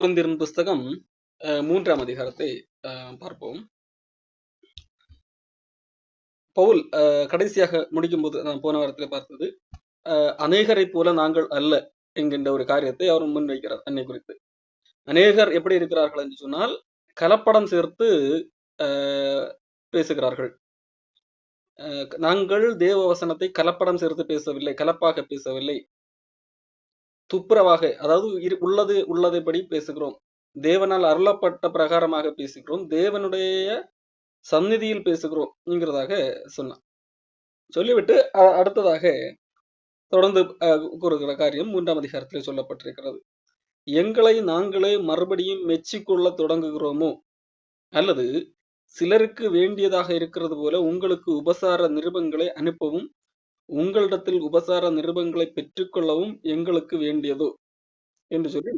கொரிந்தியர் புஸ்தகம் 3ஆம் அதிகாரத்தை பார்ப்போம். பவுல் கடைசியாக முடிக்கும்போது நான் போன வாரத்தில் பார்த்தது, அநேகரை போல நாங்கள் அல்ல என்கின்ற ஒரு காரியத்தை அவர் முன்வைக்கிறார். என்னை குறித்து அநேகர் எப்படி இருக்கிறார்கள் என்று சொன்னால், கலப்படம் சேர்த்து பேசுகிறார்கள். நாங்கள் தேவ வசனத்தை கலப்படம் சேர்த்து பேசவில்லை, கலப்பாக பேசவில்லை, துப்புரவாக, அதாவது உள்ளதைப்படி பேசுகிறோம். தேவனால் அருளப்பட்ட பிரகாரமாக பேசுகிறோம், தேவனுடைய சந்நிதியில் பேசுகிறோம் என்கிறதாக சொன்னான். சொல்லிவிட்டு அடுத்ததாக தொடர்ந்து கூறுகிற காரியம் 3ஆம் அதிகாரத்தில் சொல்லப்பட்டிருக்கிறது. எங்களை நாங்களே மறுபடியும் மெச்சிக்கொள்ள தொடங்குகிறோமோ, அல்லது சிலருக்கு வேண்டியதாக இருக்கிறது போல உங்களுக்கு உபசார நிருபங்களை அனுப்பவும் உங்களிடத்தில் உபசார நிருபங்களை பெற்றுக்கொள்ளவும் எங்களுக்கு வேண்டியதோ என்று சொல்லி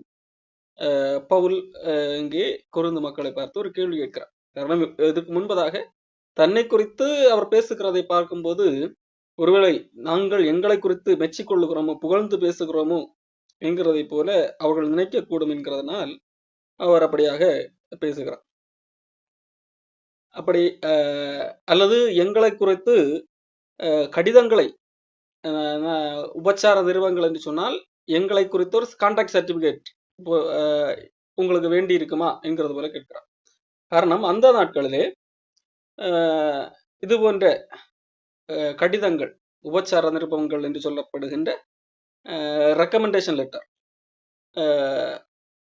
பவுல் இங்கே கொரிந்து மக்களை பார்த்து ஒரு கேள்வி கேட்கிறார். காரணம், இதுக்கு முன்பதாக தன்னை குறித்து அவர் பேசுகிறதை பார்க்கும்போது, ஒருவேளை நாங்கள் எங்களை குறித்து மெச்சிக்கொள்ளுகிறோமோ, புகழ்ந்து பேசுகிறோமோ என்கிறதை போல அவர்கள் நினைக்கக்கூடும் என்கிறதுனால் அவர் அப்படியாக பேசுகிறார். அப்படி அல்லது எங்களை குறித்து கடிதங்களை, உபச்சார நிறுவனங்கள் என்று சொன்னால் எங்களை குறித்து ஒரு கான்டாக்ட் சர்டிபிகேட் உங்களுக்கு வேண்டி இருக்குமா என்கிறது போல கேட்கிறார். காரணம், அந்த நாட்களிலே இது போன்ற கடிதங்கள், உபச்சார நிருபங்கள் என்று சொல்லப்படுகின்ற ரெக்கமெண்டேஷன் லெட்டர்,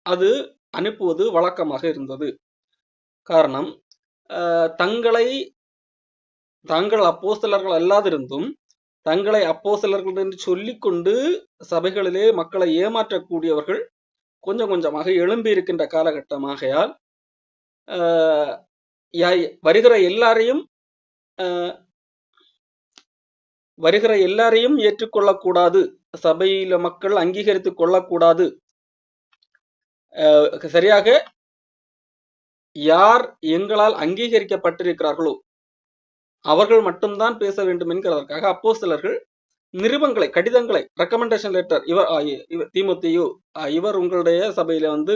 அது அனுப்புவது வழக்கமாக இருந்தது. காரணம், தாங்கள் அப்போஸ்தலர்கள் அல்லாதிருந்தும் தங்களை அப்போஸ்தலர்கள் என்று சொல்லிக்கொண்டு சபைகளிலே மக்களை ஏமாற்றக்கூடியவர்கள் கொஞ்சம் கொஞ்சமாக எழும்பி இருக்கின்ற காலகட்டமாகையால் வருகிற எல்லாரையும் ஏற்றுக்கொள்ளக்கூடாது, சபையில மக்கள் அங்கீகரித்துக் கொள்ளக்கூடாது. சரியாக யார் எங்களால் அங்கீகரிக்கப்பட்டிருக்கிறார்களோ அவர்கள் மட்டும்தான் பேச வேண்டும் என்கிறதற்காக அப்போஸ்தலர்கள் நிருபங்களை, கடிதங்களை, ரெக்கமெண்டேஷன் லெட்டர், இவர் தீமோத்தேயு, இவர் உங்களுடைய சபையில வந்து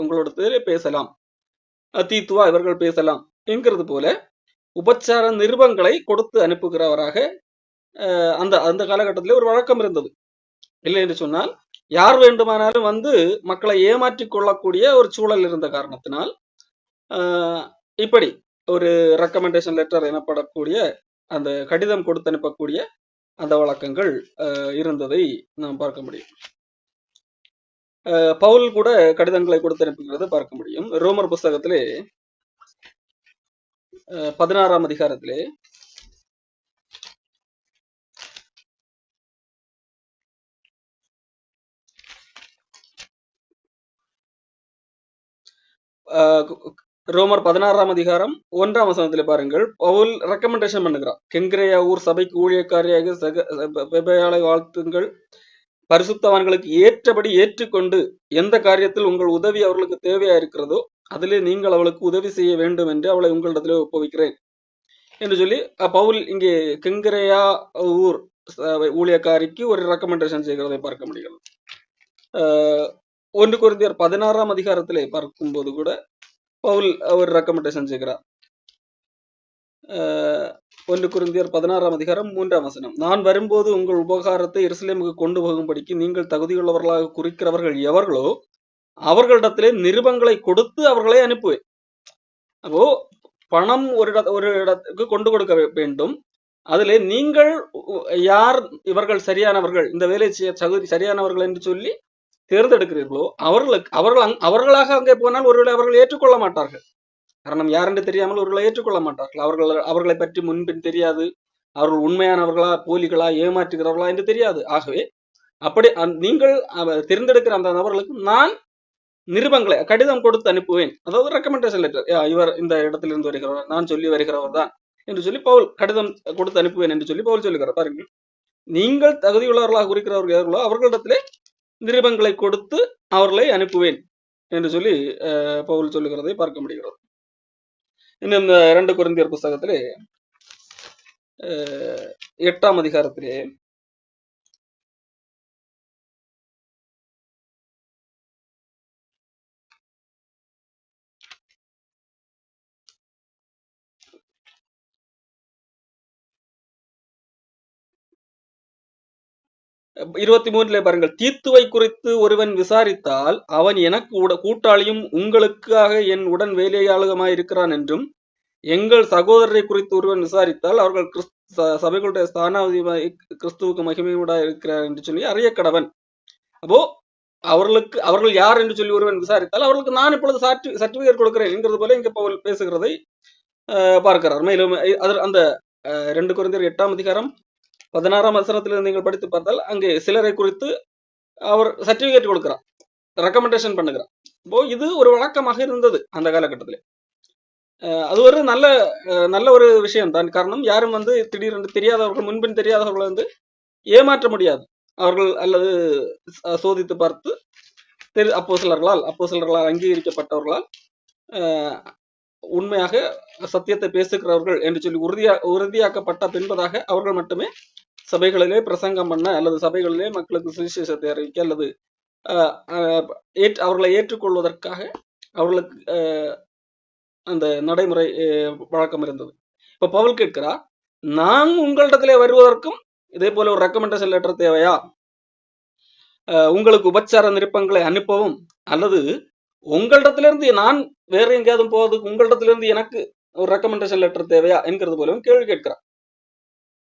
உங்களோட பேசலாம், தீத்துவா இவர்கள் பேசலாம் என்கிறது போல உபச்சார நிருபங்களை கொடுத்து அனுப்புகிறவராக அந்த காலகட்டத்திலே ஒரு வழக்கம் இருந்தது. இல்லை என்று சொன்னால் யார் வேண்டுமானாலும் வந்து மக்களை ஏமாற்றிக் கொள்ளக்கூடிய ஒரு சூழல் இருந்த காரணத்தினால் இப்படி ஒரு ரெக்கமெண்டேஷன் லெட்டர் எனப்படக்கூடிய அந்த கடிதம் கொடுத்து அனுப்பக்கூடிய அந்த வழக்கங்கள் இருந்ததை நாம் பார்க்க முடியும். பவுல் கூட கடிதங்களை கொடுத்து அனுப்புகிறத பார்க்க முடியும். ரோமர் புஸ்தகத்திலே 16ஆம் அதிகாரத்திலே ரோமர் 16ஆம் அதிகாரம் 1ஆம் வசனத்திலே பாருங்கள், பவுல் ரெக்கமெண்டேஷன் பண்ணுகிறார். கெங்கிரேயா ஊர் சபைக்கு ஊழியக்காரியாக பெபேயாளை வாழ்த்துங்கள், பரிசுத்தவான்களுக்கு ஏற்றபடி ஏற்றுக்கொண்டு எந்த காரியத்தில் உங்கள் உதவி அவர்களுக்கு தேவையா இருக்கிறதோ அதிலே நீங்கள் அவளுக்கு உதவி செய்ய வேண்டும் என்று அவளை உங்களிடத்திலே ஒப்புவிக்கிறேன் என்று சொல்லி பவுல் இங்கே கெங்கிரேயா ஊர் ஊழியக்காரிக்கு ஒரு ரெக்கமெண்டேஷன் செய்கிறதை பார்க்க முடிகிறது. 1 கொரிந்தியர் 16ஆம் அதிகாரத்திலே பார்க்கும்போது கூட பவுல் ஒரு ரெக்கமெண்டேஷன் செய்கிறார். 1 கொரிந்தியர் 16ஆம் அதிகாரம் 3ஆம் வசனம், நான் வரும்போது உங்கள் உபகாரத்தை எருசலேமுக்கு கொண்டு போகும்படிக்கு நீங்கள் தகுதியுள்ளவர்களாக குறிக்கிறவர்கள் எவர்களோ அவர்களிடத்திலே நிருபங்களை கொடுத்து அவர்களை அனுப்புவேன். அப்போ பணம் ஒரு இடத்துக்கு கொண்டு கொடுக்க வேண்டும். அதிலே நீங்கள் யார் இவர்கள் சரியானவர்கள், இந்த வேலை சரியானவர்கள் என்று சொல்லி தேர்ந்தெடுக்கிறீர்களோ அவர்களாக அங்கே போனால் ஒருவேளை அவர்கள் ஏற்றுக்கொள்ள மாட்டார்கள். காரணம், யார் என்று தெரியாமல் ஒருவர்களை ஏற்றுக்கொள்ள மாட்டார்கள். அவர்களை பற்றி முன்பின் தெரியாது, அவர்கள் உண்மையானவர்களா போலிகளா ஏமாற்றுகிறவர்களா என்று தெரியாது. ஆகவே அப்படி நீங்கள் தேர்ந்தெடுக்கிற அந்த நபர்களுக்கு நான் நிருபங்களை, கடிதம் கொடுத்து அனுப்புவேன். அதாவது ரெக்கமெண்டேஷன் லெட்டர், இவர் இந்த இடத்திலிருந்து வருகிறவர், நான் சொல்லி வருகிறவர் தான் என்று சொல்லி பவுல் கடிதம் கொடுத்து அனுப்புவேன் என்று சொல்லி பவுல் சொல்லுகிறார். பாருங்கள், நீங்கள் தகுதியுள்ளவர்களாக குறிக்கிறவர்களோ அவர்களிடத்திலே நிருபங்களை கொடுத்து அவர்களை அனுப்புவேன் என்று சொல்லி பவுல் சொல்லுகிறதை பார்க்க முடிகிறது. இன்னும் இந்த 2 கொரிந்தியர் புஸ்தகத்திலே 8ஆம் அதிகாரத்திலே 23 பாருங்கள், தீத்துவை குறித்து ஒருவன் விசாரித்தால் அவன் எனக்கு கூட்டாளியும் உங்களுக்காக என் உடன் வேலையாளுகமாய் இருக்கிறான் என்றும், எங்கள் சகோதரரை குறித்து ஒருவன் விசாரித்தால் அவர்கள் சபைகளுடைய ஸ்தானாதிபதி கிறிஸ்துவுக்கு மகிமையுடா இருக்கிறார் என்று சொல்லி அறிய கடவன். அப்போ அவர்கள் யார் என்று சொல்லி ஒருவன் விசாரித்தால் அவர்களுக்கு நான் இப்பொழுது சர்டிபிகேட் கொடுக்கிறேன் என்கிறது போல இங்க பவுல் பேசுகிறதை பார்க்கிறார். மேலும் அந்த 2 கொரிந்தியர் 8ஆம் அதிகாரம் 16ஆம் வசனத்தில் நீங்கள் படித்து பார்த்தால் அங்கே சிலரை குறித்து அவர் சர்டிபிகேட் கொடுக்கிறார், ரெக்கமெண்டேஷன் பண்ணுகிறார். இப்போ இது ஒரு வழக்கமாக இருந்தது அந்த காலகட்டத்தில். அது ஒரு நல்ல ஒரு விஷயம் தான். காரணம், யாரும் திடீரென்று தெரியாதவர்கள், முன்பின் தெரியாதவர்கள் ஏமாற்ற முடியாது. அவர்கள் அல்லது சோதித்து பார்த்து அப்போஸ்தலர்களால் அங்கீகரிக்கப்பட்டவர்களால் உண்மையாக சத்தியத்தை பேசுகிறவர்கள் என்று சொல்லி உறுதியாக்கப்பட்ட பின்பதாக அவர்கள் மட்டுமே சபைகளிலே பிரசங்கம் பண்ண அல்லது சபைகளிலே மக்களுக்கு சுவிசேஷத்தை அறிவிக்க அல்லது அவர்களை ஏற்றுக்கொள்வதற்காக அவர்களுக்கு அந்த நடைமுறை வழக்கம் இருந்தது. இப்ப பவுல் கேட்கிறார், நான் உங்களிடத்திலே வருவதற்கும் இதே போல ஒரு ரெக்கமெண்டேஷன் லெட்டர் தேவையா? உங்களுக்கு உபச்சார நிருப்பங்களை அனுப்பவும் அல்லது உங்களிடத்திலிருந்து நான் வேற எங்கேயாவது போவதுக்கு உங்களிடத்திலிருந்து எனக்கு ஒரு ரெக்கமெண்டேஷன் லெட்டர் தேவையா என்கிறது போலவும் கேள்வி கேட்கிறார்.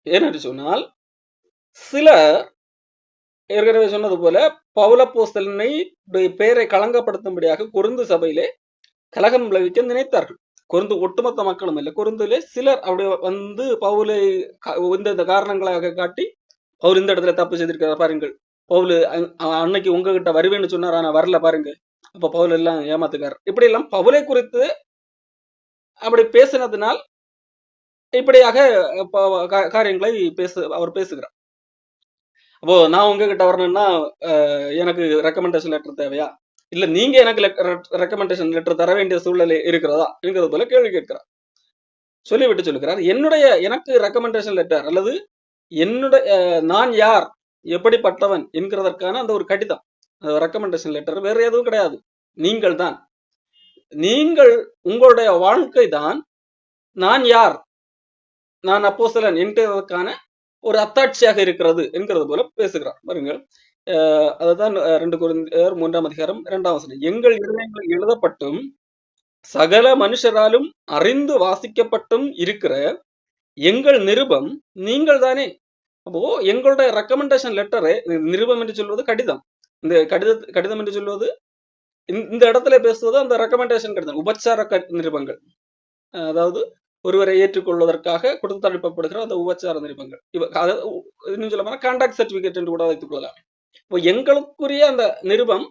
ஏனென்று சொன்னால், சிலர் ஏற்கனவே சொன்னது போல பவுலப்போஸ்தலனை பெயரை களங்கப்படுத்தும்படியாக கொரிந்து சபையிலே கலகம் விளைவிக்க நினைத்தார்கள். கொரிந்து ஒட்டுமொத்த மக்களும் இல்லை, கொரிந்திலே சிலர் அப்படி பவுலை இந்த காரணங்களாக காட்டி, பவுல் இந்த இடத்துல தப்பு செய்திருக்கிறார் பாருங்கள், பவுல் அன்னைக்கு உங்ககிட்ட வருவேன்னு சொன்னார் ஆனா வரல பாருங்க, அப்ப பவுல் எல்லாம் ஏமாத்துக்கார், இப்படி எல்லாம் பவுலை குறித்து அப்படி பேசினதுனால் இப்படியாக காரியங்களை அவர் பேசுகிறார். அப்போ நான் உங்ககிட்ட வரணும்னா எனக்கு ரெக்கமெண்டேஷன் லெட்டர் தேவையா, இல்ல நீங்க எனக்கு ரெக்கமெண்டேஷன் லெட்டர் தர வேண்டிய சூழ்நிலை இருக்கிறதா என்கிறது போல கேள்வி கேட்கிறார். சொல்லிவிட்டு சொல்லுகிறார், எனக்கு ரெக்கமெண்டேஷன் லெட்டர் அல்லது நான் யார், எப்படிப்பட்டவன் என்கிறதற்கான அந்த ஒரு கடிதம், ரெக்கமெண்டேஷன் லெட்டர் வேற எதுவும் கிடையாது. நீங்கள் தான், உங்களுடைய வாழ்க்கை தான் நான் யார், நான் அப்போஸ்தலன் என்கிறதற்கான ஒரு அத்தாட்சியாக இருக்கிறது என்கிறது போல பேசுகிறார். பாருங்கள், அதுதான் 2 கொரிந்தியர் 3ஆம் அதிகாரம் 2ஆம் வசனம். எங்கள் இருதயங்கள் எழுதப்பட்டும் சகல மனுஷராலும் அறிந்து வாசிக்கப்பட்டும் இருக்கிற எங்கள் நிருபம் நீங்கள் தானே. அப்போ எங்களுடைய ரெக்கமெண்டேஷன் லெட்டரை, நிருபம் என்று சொல்வது கடிதம், இந்த கடிதம் என்று சொல்வது இந்த இடத்துல பேசுவது அந்த ரெக்கமெண்டேஷன் கடிதம், உபச்சார நிருபங்கள், அதாவது ஒருவரை ஏற்றுக்கொள்வதற்காக கொடுத்து அனுப்பப்படுகிற அந்த உபச்சார நிருபங்கள். இன்னும் சொல்ல போனா கான்டாக்ட் சர்டிபிகேட் என்று கூட வைத்துக் கொள்ளலாம். இப்போ எங்களுக்குரிய அந்த நிருபம்,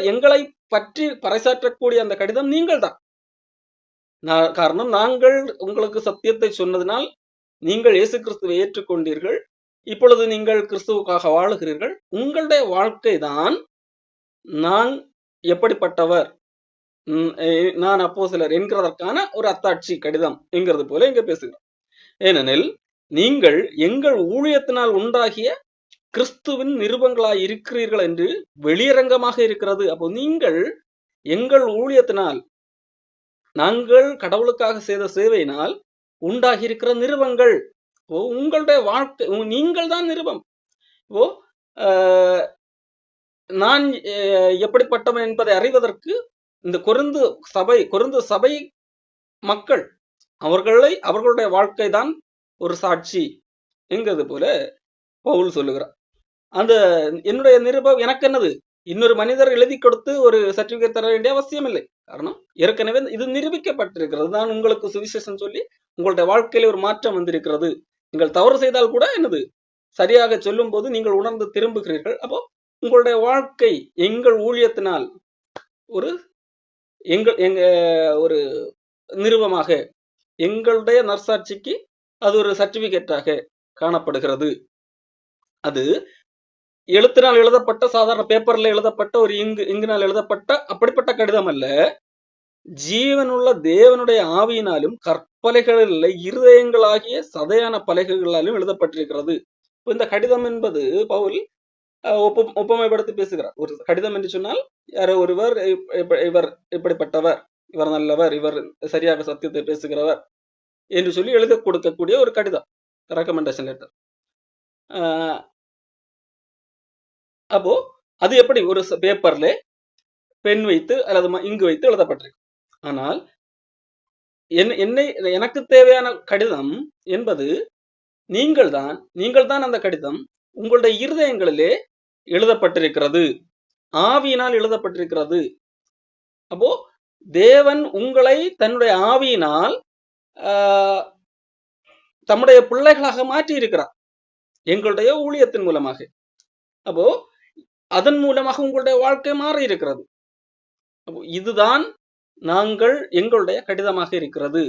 எங்களை பற்றி பறைசாற்றக்கூடிய அந்த கடிதம் நீங்கள் தான். காரணம், நாங்கள் உங்களுக்கு சத்தியத்தை சொன்னதினால் நீங்கள் இயேசு கிறிஸ்துவை ஏற்றுக்கொண்டீர்கள், இப்பொழுது நீங்கள் கிறிஸ்துவுக்காக வாழுகிறீர்கள், உங்களுடைய வாழ்க்கை தான் நான் எப்படிப்பட்டவர், நான் அப்போஸ்தலர் என்கிறதற்கான ஒரு அத்தாட்சி கடிதம் என்கிறது போல இங்க பேசுகிறோம். ஏனெனில் நீங்கள் எங்கள் ஊழியத்தினால் உண்டாகிய கிறிஸ்துவின் நிருபங்களாய் இருக்கிறீர்கள் என்று வெளியரங்கமாக இருக்கிறது. அப்போ நீங்கள் எங்கள் ஊழியத்தினால், நாங்கள் கடவுளுக்காக செய்த சேவையினால் உண்டாகி இருக்கிற நிருபங்கள், உங்களுடைய வாழ்க்கை, நீங்கள் தான் நிருபம். இப்போ நான் எப்படிப்பட்டவன் என்பதை அறிவதற்கு இந்த கொரிந்து சபை மக்கள், அவர்களுடைய வாழ்க்கை தான் ஒரு சாட்சி என்கிறது போல பவுல் சொல்லுகிறார். அந்த என்னுடைய நிருபம் எனக்கு என்னது, இன்னொரு மனிதர் எழுதி கொடுத்து ஒரு சர்டிபிகேட் தர வேண்டிய அவசியம் இல்லை. காரணம், ஏற்கனவே இது நிரூபிக்கப்பட்டிருக்கிறது. நான் உங்களுக்கு சுவிசேஷம் சொல்லி உங்களுடைய வாழ்க்கையில ஒரு மாற்றம் வந்திருக்கிறது. நீங்கள் தவறு செய்தால் கூட என்னது சரியாக சொல்லும் போது நீங்கள் உணர்ந்து திரும்புகிறீர்கள். அப்போ உங்களுடைய வாழ்க்கை எங்கள் ஊழியத்தினால் ஒரு நிருபமாக, எங்களுடைய நற்சாட்சிக்கு அது ஒரு சர்டிபிகேட்டாக காணப்படுகிறது. அது எழுத்தினால் எழுதப்பட்ட, சாதாரண பேப்பர்ல எழுதப்பட்ட, ஒரு இங்கினால் எழுதப்பட்ட அப்படிப்பட்ட கடிதம் அல்ல. ஜீவனுள்ள தேவனுடைய ஆவியினாலும் கற்பலைகளில் இருதயங்களாகிய சதையான பலகைகளாலும் எழுதப்பட்டிருக்கிறது. இந்த கடிதம் என்பது பவுல் ஒப்புமைப்படுத்தி பேசுகிறார். ஒரு கடிதம் என்று சொன்னால் யாரோ ஒருவர், இவர் இப்படிப்பட்டவர், இவர் நல்லவர், இவர் சரியாக சத்தியத்தை பேசுகிறவர் என்று சொல்லி எழுத கொடுக்கக்கூடிய ஒரு கடிதம், ரெக்கமெண்டேஷன் லெட்டர். அப்போ அது எப்படி ஒரு பேப்பர்ல பென் வைத்து அல்லது இங்கு வைத்து எழுதப்பட்டிருக்கு. ஆனால் எனக்கு தேவையான கடிதம் என்பது நீங்கள் தான் அந்த கடிதம் உங்களுடைய இருதயங்களிலே எழுதப்பட்டிருக்கிறது, ஆவியினால் எழுதப்பட்டிருக்கிறது. அப்போ தேவன் உங்களை தன்னுடைய ஆவியினால் தம்முடைய பிள்ளைகளாக மாற்றி இருக்கிறார் எங்களுடைய ஊழியத்தின் மூலமாக. அப்போ அதன் மூலமாக உங்களுடைய வாழ்க்கை மாறி இருக்கிறது. அப்போ இதுதான் நாங்கள் எங்களுடைய கடிதமாக இருக்கிறது.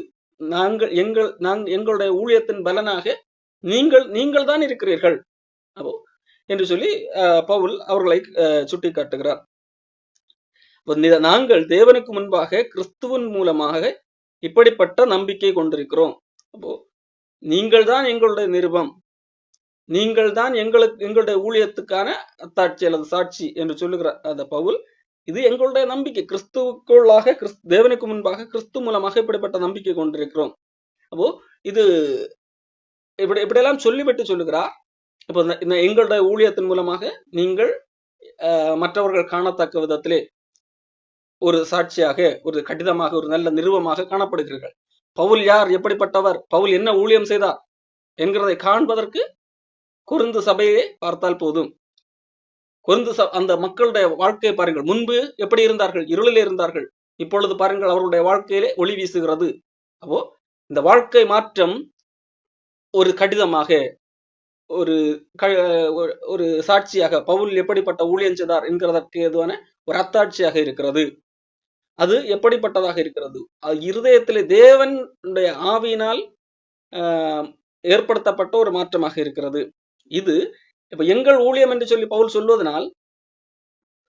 எங்களுடைய ஊழியத்தின் பலனாக நீங்கள் தான் இருக்கிறீர்கள் அப்போ என்று சொல்லி பவுல் அவர்களை சுட்டி காட்டுகிறார். நாங்கள் தேவனுக்கு முன்பாக கிறிஸ்துவின் மூலமாக இப்படிப்பட்ட நம்பிக்கை கொண்டிருக்கிறோம். அப்போ நீங்கள் தான் எங்களுடைய நிருபம், நீங்கள் தான் எங்களுடைய ஊழியத்துக்கான அத்தாட்சி அல்லது சாட்சி என்று சொல்லுகிறார் அந்த பவுல். இது எங்களுடைய நம்பிக்கை, கிறிஸ்துவுக்குள்ளாக தேவனுக்கு முன்பாக கிறிஸ்து மூலமாக இப்படிப்பட்ட நம்பிக்கை கொண்டிருக்கிறோம். அப்போ இது இப்படியெல்லாம் சொல்லிவிட்டு சொல்லுகிறார். இப்போ எங்களுடைய ஊழியத்தின் மூலமாக நீங்கள் மற்றவர்கள் காணத்தக்க விதத்திலே ஒரு சாட்சியாக, ஒரு கடிதமாக, ஒரு நல்ல நிறுவமாக காணப்படுகிறீர்கள். பவுல் யார், எப்படிப்பட்டவர், பவுல் என்ன ஊழியம் செய்தார் என்கிறதை காண்பதற்கு கொரிந்து சபையை பார்த்தால் போதும். கொரிந்து அந்த மக்களுடைய வாழ்க்கையை பாருங்கள். முன்பு எப்படி இருந்தார்கள், இருளிலே இருந்தார்கள். இப்பொழுது பாருங்கள் அவர்களுடைய வாழ்க்கையிலே ஒளி வீசுகிறது. அப்போ இந்த வாழ்க்கை மாற்றம் ஒரு கடிதமாக, ஒரு சாட்சியாக பவுல் எப்படிப்பட்ட ஊழியம் செய்தார் என்கிறதற்கு ஏதுவான ஒரு அத்தாட்சியாக இருக்கிறது. அது எப்படிப்பட்டதாக இருக்கிறது, இருதயத்திலே தேவனுடைய ஆவியினால் ஏற்படுத்தப்பட்ட ஒரு மாற்றமாக இருக்கிறது. இது இப்ப எங்கள் ஊழியம் என்று சொல்லி பவுல் சொல்வதனால்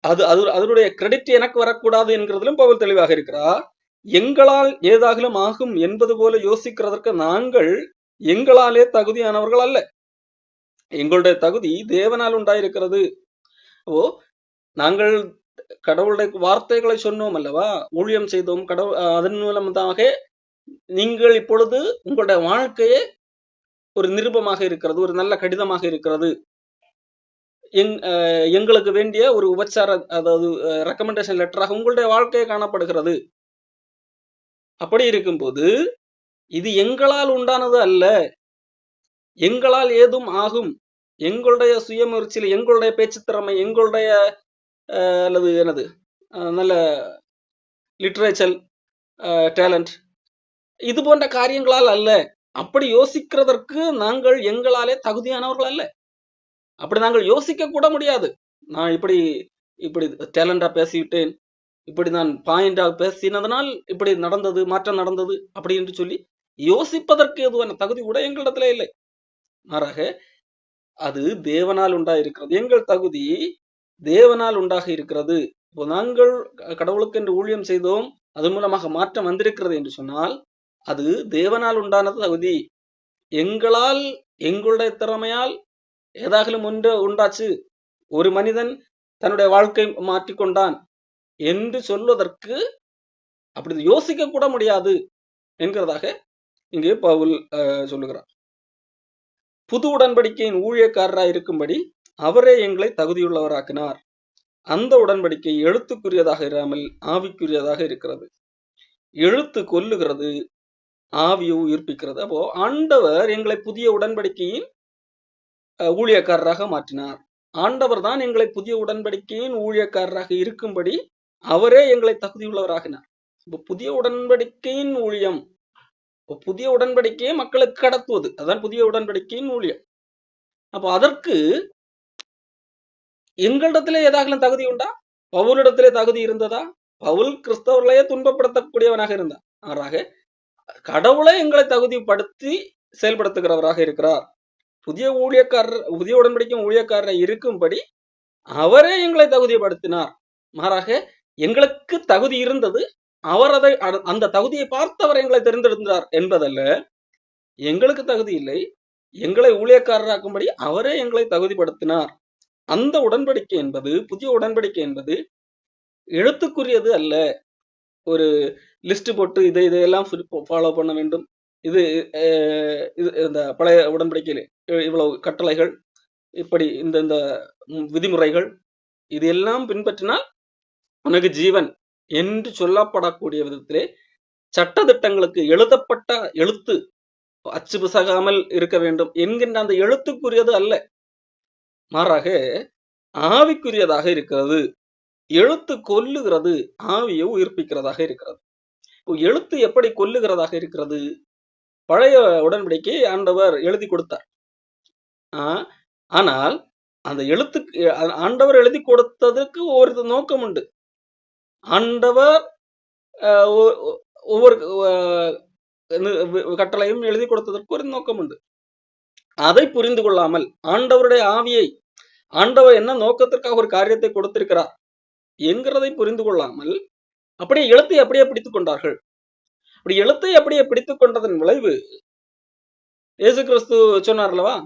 அதனுடைய கிரெடிட் எனக்கு வரக்கூடாது என்கிறதிலும் பவுல் தெளிவாக இருக்கிறார். எங்களால் ஏதாகிலும் ஆகும் என்பது போல யோசிக்கிறதற்கு நாங்கள் எங்களாலே தகுதியானவர்கள் அல்ல. எங்களுடைய தகுதி தேவனால் உண்டாயிருக்கிறது. ஓ, நாங்கள் கடவுளுடைய வார்த்தைகளை சொன்னோம் அல்லவா, ஊழியம் செய்தோம், கடவுள் அதன் மூலமாக நீங்கள் இப்பொழுது உங்களுடைய வாழ்க்கையே ஒரு நிருபமாக இருக்கிறது, ஒரு நல்ல கடிதமாக இருக்கிறது. எங்களுக்கு வேண்டிய ஒரு உபச்சார, அதாவது ரெக்கமெண்டேஷன் லெட்டராக உங்களுடைய வாழ்க்கையை காணப்படுகிறது. அப்படி இருக்கும்போது இது எங்களால் உண்டானது அல்ல, எங்களால் ஏதும் ஆகும், எங்களுடைய சுயமுயற்சியில், எங்களுடைய பேச்சு திறமை, எங்களுடைய அல்லது எனது நல்ல லிட்ரேச்சர் டேலண்ட், இது போன்ற காரியங்களால் அல்ல. அப்படி யோசிக்கிறதற்கு நாங்கள் எங்களாலே தகுதியானவர்கள் அல்ல. அப்படி நாங்கள் யோசிக்க கூட முடியாது. நான் இப்படி டேலண்டா பேசிவிட்டேன், இப்படி நான் பாயிண்டா பேசினதனால் இப்படி நடந்தது, மாற்றம் நடந்தது அப்படி என்று சொல்லி யோசிப்பதற்கு எதுவான தகுதி கூட எங்களிடத்துல இல்லை. மாறாக அது தேவனால் உண்டாயிருக்கிறது. எங்கள் தகுதி தேவனால் உண்டாக இருக்கிறது. இப்போ நாங்கள் கடவுளுக்கு என்று ஊழியம் செய்தோம், அதன் மூலமாக மாற்றம் வந்திருக்கிறது என்று சொன்னால் அது தேவனால் உண்டானது தகுதி. எங்களால், எங்களுடைய திறமையால் ஏதாகிலும் ஒன்று உண்டாச்சு, ஒரு மனிதன் தன்னுடைய வாழ்க்கை மாற்றிக்கொண்டான் என்று சொல்வதற்கு அப்படி யோசிக்க கூட முடியாது என்கிறதாக இங்கே பவுல் சொல்லுகிறார். புது உடன்படிக்கையின் ஊழியக்காரராய் இருக்கும்படி அவரே எங்களை தகுதியுள்ளவராக்கினார். அந்த உடன்படிக்கை எழுத்துக்குரியதாக இராமல் ஆவிக்குரியதாக இருக்கிறது. எழுத்து கொல்லுகிறது, ஆவியை உயிர்ப்பிக்கிறது. அப்போ ஆண்டவர் எங்களை புதிய உடன்படிக்கையின் ஊழியக்காரராக மாற்றினார். ஆண்டவர் தான் எங்களை புதிய உடன்படிக்கையின் ஊழியக்காரராக இருக்கும்படி அவரே எங்களை தகுதியுள்ளவராகினார். இப்போ புதிய உடன்படிக்கையின் ஊழியம், புதிய உடன்படிக்கையை மக்களுக்கு கடத்துவது, அதான் புதிய உடன்படிக்கையின் ஊழியம். அப்போ அதற்கு எங்களிடத்திலே ஏதாகலும் தகுதி உண்டா? பவுலிடத்திலே தகுதி இருந்ததா? பவுல் கிறிஸ்தவர்களையே துன்பப்படுத்தக்கூடியவனாக இருந்தார். மாறாக கடவுளை எங்களை தகுதிப்படுத்தி செயல்படுத்துகிறவராக இருக்கிறார். புதிய உடன்படிக்கை ஊழியக்காரரை இருக்கும்படி அவரே எங்களை தகுதிப்படுத்தினார். மாறாக எங்களுக்கு தகுதி இருந்தது, அவர் அந்த தகுதியை பார்த்தவர் எங்களை தெரிந்தெடுத்தார் என்பதல்ல. எங்களுக்கு தகுதி இல்லை, எங்களை ஊழியக்காரராக்கும்படி அவரே எங்களை தகுதிப்படுத்தினார். அந்த உடன்படிக்கை என்பது, புதிய உடன்படிக்கை என்பது எழுத்துக்குரியது அல்ல. ஒரு லிஸ்ட் போட்டு இதையெல்லாம் ஃபாலோ பண்ண வேண்டும், இது இந்த பழைய உடன்படிக்கையிலே இவ்வளவு கட்டளைகள், இப்படி இந்த விதிமுறைகள் இது எல்லாம் பின்பற்றினால் உனக்கு ஜீவன் என்று சொல்லப்படக்கூடிய விதத்திலே சட்டதிட்டங்களுக்கு எழுதப்பட்ட எழுத்து அச்சு பிசகாமல் இருக்க வேண்டும் என்கின்ற அந்த எழுத்துக்குரியது அல்ல, மாறாக ஆவிக்குரியதாக இருக்கிறது. எழுத்து கொல்லுகிறது, ஆவியை உயிர்ப்பிக்கிறதாக இருக்கிறது. எழுத்து எப்படி கொல்லுகிறதாக இருக்கிறது? பழைய உடன்படிக்கை ஆண்டவர் எழுதி கொடுத்தார். ஆனால் அந்த எழுத்துக்கு ஆண்டவர் எழுதி கொடுத்ததுக்கு ஒரு நோக்கம் உண்டு. ஆண்டவர் ஒவ்வொரு கட்டளையும் எழுதி கொடுத்ததற்கு ஒரு நோக்கம் உண்டு. அதை புரிந்து கொள்ளாமல் ஆண்டவருடைய ஆவியை, ஆண்டவர் என்ன நோக்கத்திற்காக ஒரு காரியத்தை கொடுத்திருக்கிறார் என்கிறதை புரிந்து கொள்ளாமல் அப்படியே எழுத்தை அப்படியே பிடித்துக் கொண்டார்கள். அப்படி எழுத்தை அப்படியே பிடித்துக் கொண்டதன் விளைவு இயேசு கிறிஸ்து சொன்னார் அல்லவா,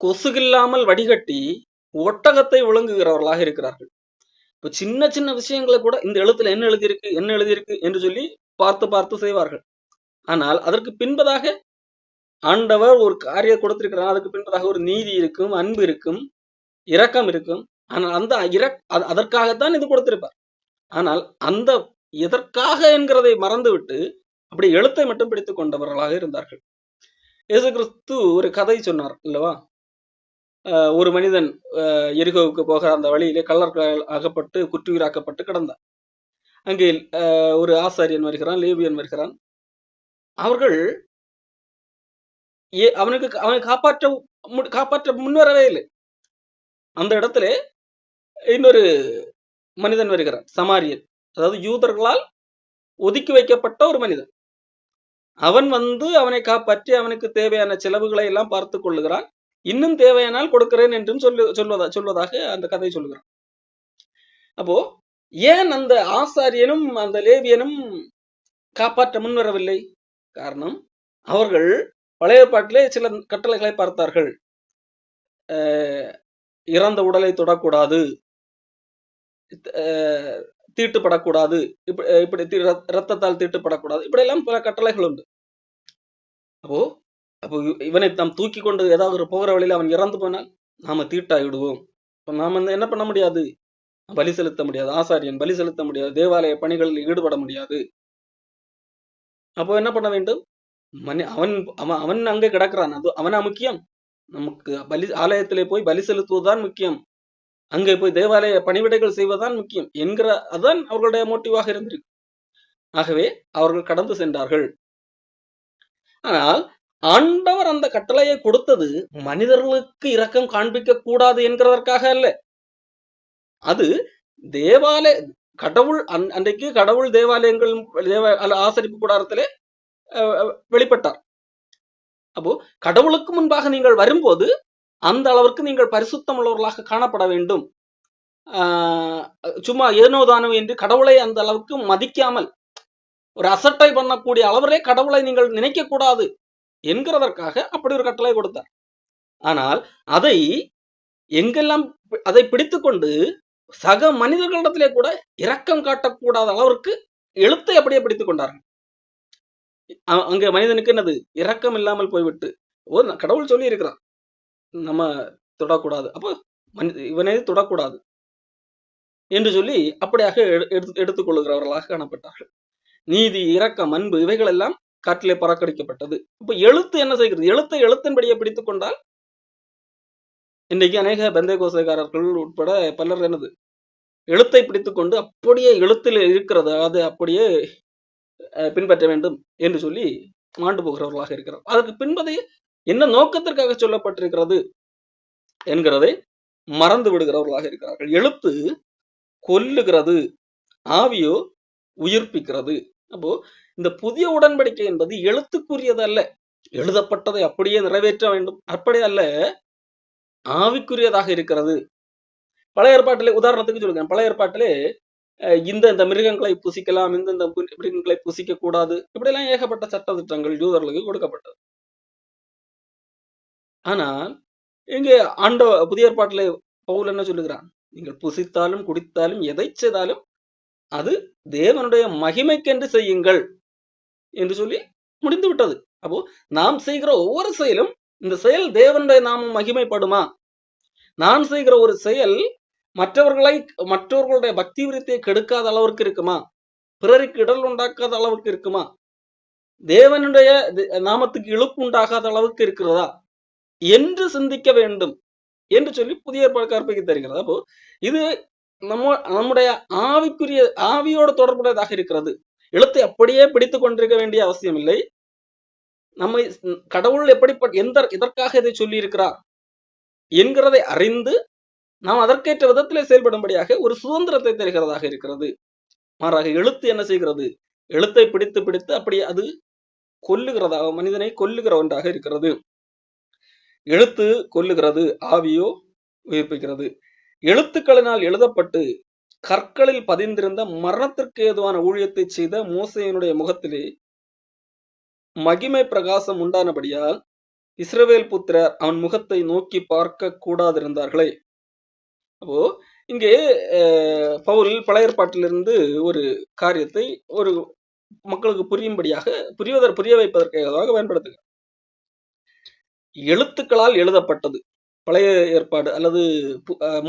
கொசுகில்லாமல் வடிகட்டி ஒட்டகத்தை விழுங்குகிறவர்களாக இருக்கிறார்கள். இப்ப சின்ன சின்ன விஷயங்களை கூட இந்த எழுத்துல என்ன எழுதியிருக்கு என்று சொல்லி பார்த்து பார்த்து செய்வார்கள். ஆனால் அதற்கு பின்பதாக ஆண்டவர் ஒரு காரியம் கொடுத்திருக்கிறார், அதுக்கு பின்பதாக ஒரு நீதி இருக்கும், அன்பு இருக்கும், இரக்கம் இருக்கும். ஆனால் அந்த அதற்காகத்தான் இது கொடுத்திருப்பார். ஆனால் அந்த எதற்காக என்கிறதை மறந்துவிட்டு அப்படி எழுத்தை மட்டும் பிடித்துக் கொண்டவர்களாக இருந்தார்கள். இயேசு கிறிஸ்து ஒரு கதை சொன்னார் அல்லவா, ஒரு மனிதன் எரிகோவுக்கு போகிற அந்த வழியிலே கள்ளர்கள் அகப்பட்டு குற்றுயிராக்கப்பட்டு கிடந்தார். அங்கே ஒரு ஆசாரியன் வருகிறான், லேவியன் வருகிறான். அவர்கள் அவனை காப்பாற்ற முன்வரவே இல்லை. அந்த இடத்துல இன்னொரு மனிதன் வருகிறான், சமாரியன், அதாவது யூதர்களால் ஒதுக்கி வைக்கப்பட்ட ஒரு மனிதன். அவன் வந்து அவனை காப்பாற்றி அவனுக்கு தேவையான செலவுகளை எல்லாம் பார்த்து கொள்ளுகிறான். இன்னும் தேவையானால் கொடுக்கிறேன் என்றும் சொல்வதாக அந்த கதை சொல்லுகிறான். அப்போ ஏன் அந்த ஆசாரியனும் அந்த லேவியனும் காப்பாற்ற முன்வரவில்லை? காரணம், அவர்கள் பழைய பாட்டிலே சில கட்டளைகளை பார்த்தார்கள். இறந்த உடலை தொடக்கூடாது, தீட்டுப்படக்கூடாது, இப்படி ரத்தத்தால் தீட்டுப்படக்கூடாது, இப்படி எல்லாம் பல கட்டளைகள் உண்டு. அப்போ இவனை நாம் தூக்கி கொண்டு ஏதாவது ஒரு போகிற வழியில் அவன் இறந்து போனால் நாம தீட்டாயிடுவோம். நாம என்ன பண்ண முடியாது? பலி செலுத்த முடியாது, ஆசாரியன் பலி செலுத்த முடியாது, தேவாலய பணிகளில் ஈடுபட முடியாது. அப்போ என்ன பண்ண வேண்டும்? அவன் அவன் அங்கே கிடக்கிறான், அது அவனா முக்கியம்? நமக்கு ஆலயத்திலே போய் பலி செலுத்துவதுதான் முக்கியம், அங்கே போய் தேவாலய பணிவிடைகள் செய்வதுதான் முக்கியம் என்கிற அதுதான் அவர்களுடைய மோட்டிவாக இருந்திருக்கு. ஆகவே அவர்கள் கடந்து சென்றார்கள். ஆனால் ஆண்டவர் அந்த கட்டளையை கொடுத்தது மனிதர்களுக்கு இரக்கம் காண்பிக்க கூடாது என்கிறதற்காக அல்ல. அது தேவாலய கடவுள் அன்றைக்கு கடவுள் தேவாலயங்கள் ஆசரிப்பு கூடாரத்திலே வெளிப்பட்டார். அப்போ கடவுளுக்கு முன்பாக நீங்கள் வரும்போது அந்த அளவிற்கு நீங்கள் பரிசுத்தம் உள்ளவர்களாக காணப்பட வேண்டும். சும்மா ஏனோதானோ என்று கடவுளை அந்த அளவுக்கு மதிக்காமல் ஒரு அசட்டை பண்ணக்கூடிய அளவிலே கடவுளை நீங்கள் நினைக்க கூடாது என்கிறதற்காக அப்படி ஒரு கட்டளை கொடுத்தார். ஆனால் அதை எங்கெல்லாம் அதை பிடித்துக்கொண்டு சக மனிதர்களிடத்திலே கூட இரக்கம் காட்டக்கூடாத அளவிற்கு எழுத்தை அப்படியே பிடித்துக் கொண்டார்கள். அங்க மனிதனுக்கு என்னது? இரக்கம் இல்லாமல் போய்விட்டு கடவுள் சொல்லி இருக்கிறான் நம்ம தொடக்கூடாது, அப்போ இவனை தொடக்கூடாது என்று சொல்லி அப்படியாக எடுத்துக் கொள்ளுகிறவர்களாக காணப்பட்டார்கள். நீதி, இரக்கம், அன்பு இவைகள் எல்லாம் காற்றிலே பறக்கடிக்கப்பட்டது. இப்ப எழுத்து என்ன செய்கிறது? எழுத்தின்படியே பிடித்துக் கொண்டால் இன்றைக்கு அநேக பெந்தேகோஸ்தேக்காரர்கள் உட்பட பலர் என்னது எழுத்தை பிடித்துக் கொண்டு அப்படியே எழுத்தில் இருக்கிறது அதை அப்படியே பின்பற்ற வேண்டும் என்று சொல்லி மாண்டு போகிறவர்களாக இருக்கிறார். அதற்கு பின்பதை என்ன நோக்கத்திற்காக சொல்லப்பட்டிருக்கிறது என்கிறதை மறந்து விடுகிறவர்களாக இருக்கிறார்கள். எழுத்து கொல்லுகிறது, ஆவியோ உயிர்ப்பிக்கிறது. அப்போ இந்த புதிய உடன்படிக்கை என்பது எழுத்துக்குரியது அல்ல, எழுதப்பட்டதை அப்படியே நிறைவேற்ற வேண்டும் அப்படி அல்ல, ஆவிக்குரியதாக இருக்கிறது. பழைய ஏற்பாட்டிலே உதாரணத்துக்கு சொல்லுங்க, பழைய ஏற்பாட்டிலே இந்த மிருகங்களை புசிக்கலாம், இந்த மிருகங்களை புசிக்க கூடாது, இப்படி எல்லாம் ஏகப்பட்ட சட்ட திட்டங்கள் யூதர்களுக்கு கொடுக்கப்பட்டது. ஆனால் இங்கே புதிய ஏற்பாட்டிலே பவுல் என்ன சொல்லுகிறான்? நீங்கள் புசித்தாலும் குடித்தாலும் எதை செய்தாலும் அது தேவனுடைய மகிமைக்கென்று செய்யுங்கள் என்று சொல்லி முடிந்து விட்டது. அப்போ நாம் செய்கிற ஒவ்வொரு செயலும் இந்த செயல் தேவனுடைய நாமம் மகிமைப்படுமா? நான் செய்கிற ஒரு செயல் மற்றவர்களுடைய பக்தி விருத்தியை கெடுக்காத அளவிற்கு இருக்குமா? பிறருக்கு இடல் உண்டாக்காத அளவுக்கு இருக்குமா? தேவனுடைய நாமத்துக்கு இழுப்பு உண்டாகாத அளவுக்கு இருக்கிறதா என்று சிந்திக்க வேண்டும் என்று சொல்லி புதிய ஏற்பாடு கற்பிக்க தருகிறது. அப்போ இது நம்முடைய ஆவிக்குரிய ஆவியோடு தொடர்புடையதாக இருக்கிறது. எழுத்தை அப்படியே பிடித்துக் கொண்டிருக்க வேண்டிய அவசியம் இல்லை. நம்மை கடவுள் இதற்காக இதை சொல்லி இருக்கிறார் என்கிறதை அறிந்து நாம் அதற்கேற்ற விதத்திலே செயல்படும்படியாக ஒரு சுதந்திரத்தை தருகிறதாக இருக்கிறது. மாறாக எழுத்து என்ன செய்கிறது? எழுத்தை பிடித்து பிடித்து அப்படி அது கொல்லுகிறதாக, மனிதனை கொல்லுகிற ஒன்றாக இருக்கிறது. எழுத்து கொல்லுகிறது, ஆவியோ உயிர்ப்பிக்கிறது. எழுத்துக்களினால் எழுதப்பட்டு கற்களில் பதிந்திருந்த மரணத்திற்கு ஏதுவான ஊழியத்தை செய்த மோசேயினுடைய முகத்திலே மகிமை பிரகாசம் உண்டானபடியால் இஸ்ரவேல் புத்திரர் அவன் முகத்தை நோக்கி பார்க்க கூடாதிருந்தார்களே. அப்போ இங்கே பவுல் பழைய ஏற்பாட்டிலிருந்து ஒரு காரியத்தை ஒரு மக்களுக்கு புரிய வைப்பதற்காக பயன்படுத்துகிறார். எழுத்துக்களால் எழுதப்பட்டது பழைய ஏற்பாடு அல்லது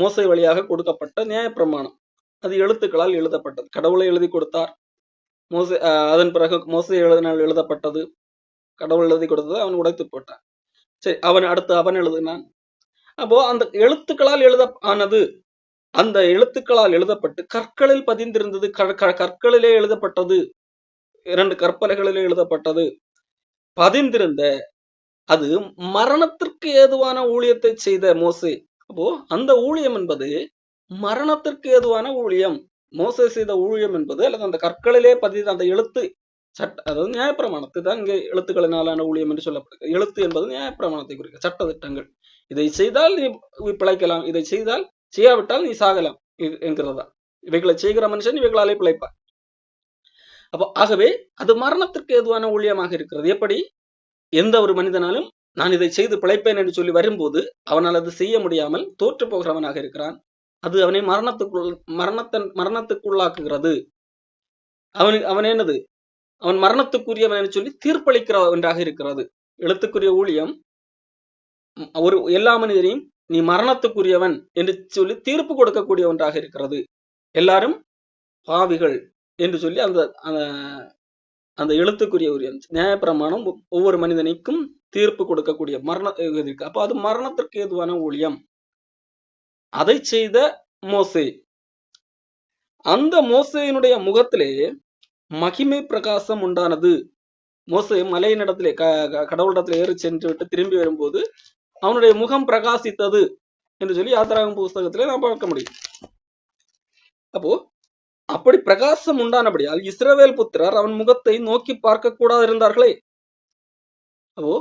மோசே வழியாக கொடுக்கப்பட்ட நியாயப்பிரமாணம், அது எழுத்துக்களால் எழுதப்பட்டது. கடவுளை எழுதி கொடுத்தார் மோசே, அதன் பிறகு மோசே எழுதப்பட்டது, கடவுள் எழுதி கொடுத்தது, அவன் உடைத்து போட்டான். சரி, அவன் எழுதினான். அப்போ அந்த எழுத்துக்களால் ஆனது, அந்த எழுத்துக்களால் எழுதப்பட்டு கற்களில் பதிந்திருந்தது, கற்களிலே எழுதப்பட்டது, 2 கற்பலைகளிலே எழுதப்பட்டது, பதிந்திருந்த அது மரணத்திற்கு ஏதுவான ஊழியத்தை செய்த மோசே. அப்போ அந்த ஊழியம் என்பது மரணத்திற்கு ஏதுவான ஊழியம். மோசே செய்த ஊழியம் என்பது அல்லது அந்த கற்களிலே பதிந்த அந்த எழுத்து அதாவது நியாயப்பிரமாணத்தை தான் இங்கே எழுத்துக்களினாலான ஊழியம் என்று சொல்லப்படுகிறது. எழுத்து என்பது நியாயப்பிரமாணத்தை குறிக்க சட்ட திட்டங்கள். இதை செய்தால் நீ பிழைக்கலாம், இதை செய்யாவிட்டால் நீ சாகலாம் என்கிறதா. இவைகளை செய்கிற மனுஷன் இவைகளாலே பிழைப்பார். அப்போ ஆகவே அது மரணத்திற்கு ஏதுவான ஊழியமாக இருக்கிறது. எப்படி எந்த ஒரு மனிதனாலும் நான் இதை செய்து பிழைப்பேன் என்று சொல்லி வரும்போது அவனால் அது செய்ய முடியாமல் தோற்று போகிறவனாக இருக்கிறான். அது அவனை மரணத்துக்குள்ளாக்குகிறது. அவன் என்னது, அவன் மரணத்துக்குரியவன் என்று சொல்லி தீர்ப்பளிக்கிற ஒன்றாக இருக்கிறது. எழுத்துக்குரிய ஊழியம் எல்லா மனிதரையும் நீ மரணத்துக்குரியவன் என்று சொல்லி தீர்ப்பு கொடுக்கக்கூடிய ஒன்றாக இருக்கிறது. எல்லாரும் பாவிகள் என்று சொல்லி அந்த எழுத்துக்குரிய ஊழியம் நியாயப்பிரமாணம் ஒவ்வொரு மனிதனுக்கும் தீர்ப்பு கொடுக்கக்கூடிய இருக்கு. அப்போ அது மரணத்திற்கு ஏதுவான ஊழியம். அதை செய்த மோசே, அந்த மோசேயினுடைய முகத்திலே மகிமை பிரகாசம் உண்டானது. மோசே மலையினிடத்திலே கடவுளிடத்திலே ஏறி சென்று விட்டு திரும்பி வரும்போது அவனுடைய முகம் பிரகாசித்தது என்று சொல்லி யாத்திராகம புஸ்தகத்திலே நாம் பார்க்க முடியும். அப்போ அப்படி பிரகாசம் உண்டானபடியால் இஸ்ரவேல் புத்திரர் அவன் முகத்தை நோக்கி பார்க்க கூடாது இருந்தார்களே. அப்போ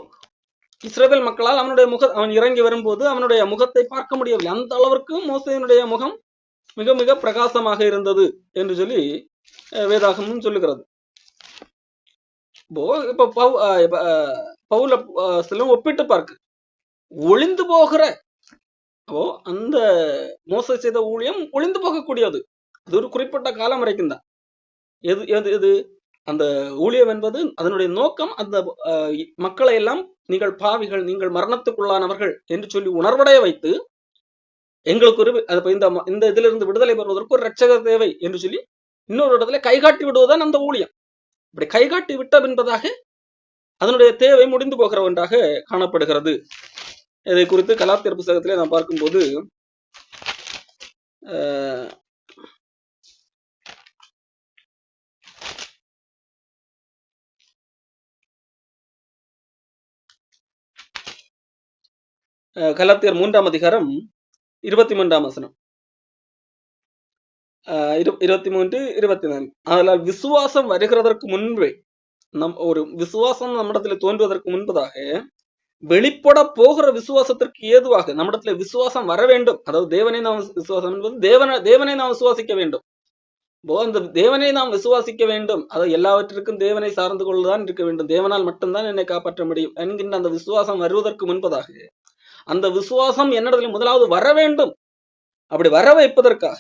இஸ்ரவேல் மக்களால் அவன் இறங்கி வரும்போது அவனுடைய முகத்தை பார்க்க முடியவில்லை. அந்த அளவிற்கு மோசேயினுடைய முகம் மிக மிக பிரகாசமாக இருந்தது என்று சொல்லி வேதாகமும் சொல்லுகிறது. இப்ப பவுல சில ஒப்பிட்டு பார்க்க ஒளிந்து போகிற, அந்த மோசே செய்த ஊழியம் ஒளிந்து போகக்கூடியது. அது ஒரு குறிப்பிட்ட காலம் வரைக்கும் தான். எது அந்த ஊழியம் என்பது அதனுடைய நோக்கம் அந்த மக்களை எல்லாம் நீங்கள் பாவிகள், நீங்கள் மரணத்துக்குள்ளானவர்கள் என்று சொல்லி உணர்வடைய வைத்து எங்களுக்கு ஒரு இந்த இதிலிருந்து விடுதலை பெறுவதற்கு ஒரு ரட்சகர் தேவை என்று சொல்லி இன்னொரு இடத்துல கைகாட்டி விடுவதுதான் அந்த ஊழியம். இப்படி கைகாட்டி விட்ட என்பதாக அதனுடைய தேவை முடிந்து போகிற ஒன்றாக காணப்படுகிறது. இதை குறித்து கலாத்தியர் புத்தகத்திலே நாம் பார்க்கும்போது கலாத்தியர் 3ஆம் அதிகாரம் 23ஆம் வசனம், 23, 24. அதனால் விசுவாசம் வருகிறதற்கு முன்பே ஒரு விசுவாசம் நம்மிடத்துல தோன்றுவதற்கு முன்பதாக வெளிப்பட போகிற விசுவாசத்திற்கு ஏதுவாக நம்மிடத்துல விசுவாசம் வர வேண்டும். அதாவது தேவனை நாம் விசுவாசம் என்பது தேவனை நாம் விசுவாசிக்க வேண்டும். அந்த தேவனை நாம் விசுவாசிக்க வேண்டும். அதை எல்லாவற்றிற்கும் தேவனை சார்ந்து கொள்ளுதான் இருக்க வேண்டும். தேவனால் மட்டும்தான் என்னை காப்பாற்ற முடியும் என்கின்ற அந்த விசுவாசம் வருவதற்கு முன்பதாக அந்த விசுவாசம் என்னிடத்துல முதலாவது வர வேண்டும். அப்படி வர வைப்பதற்காக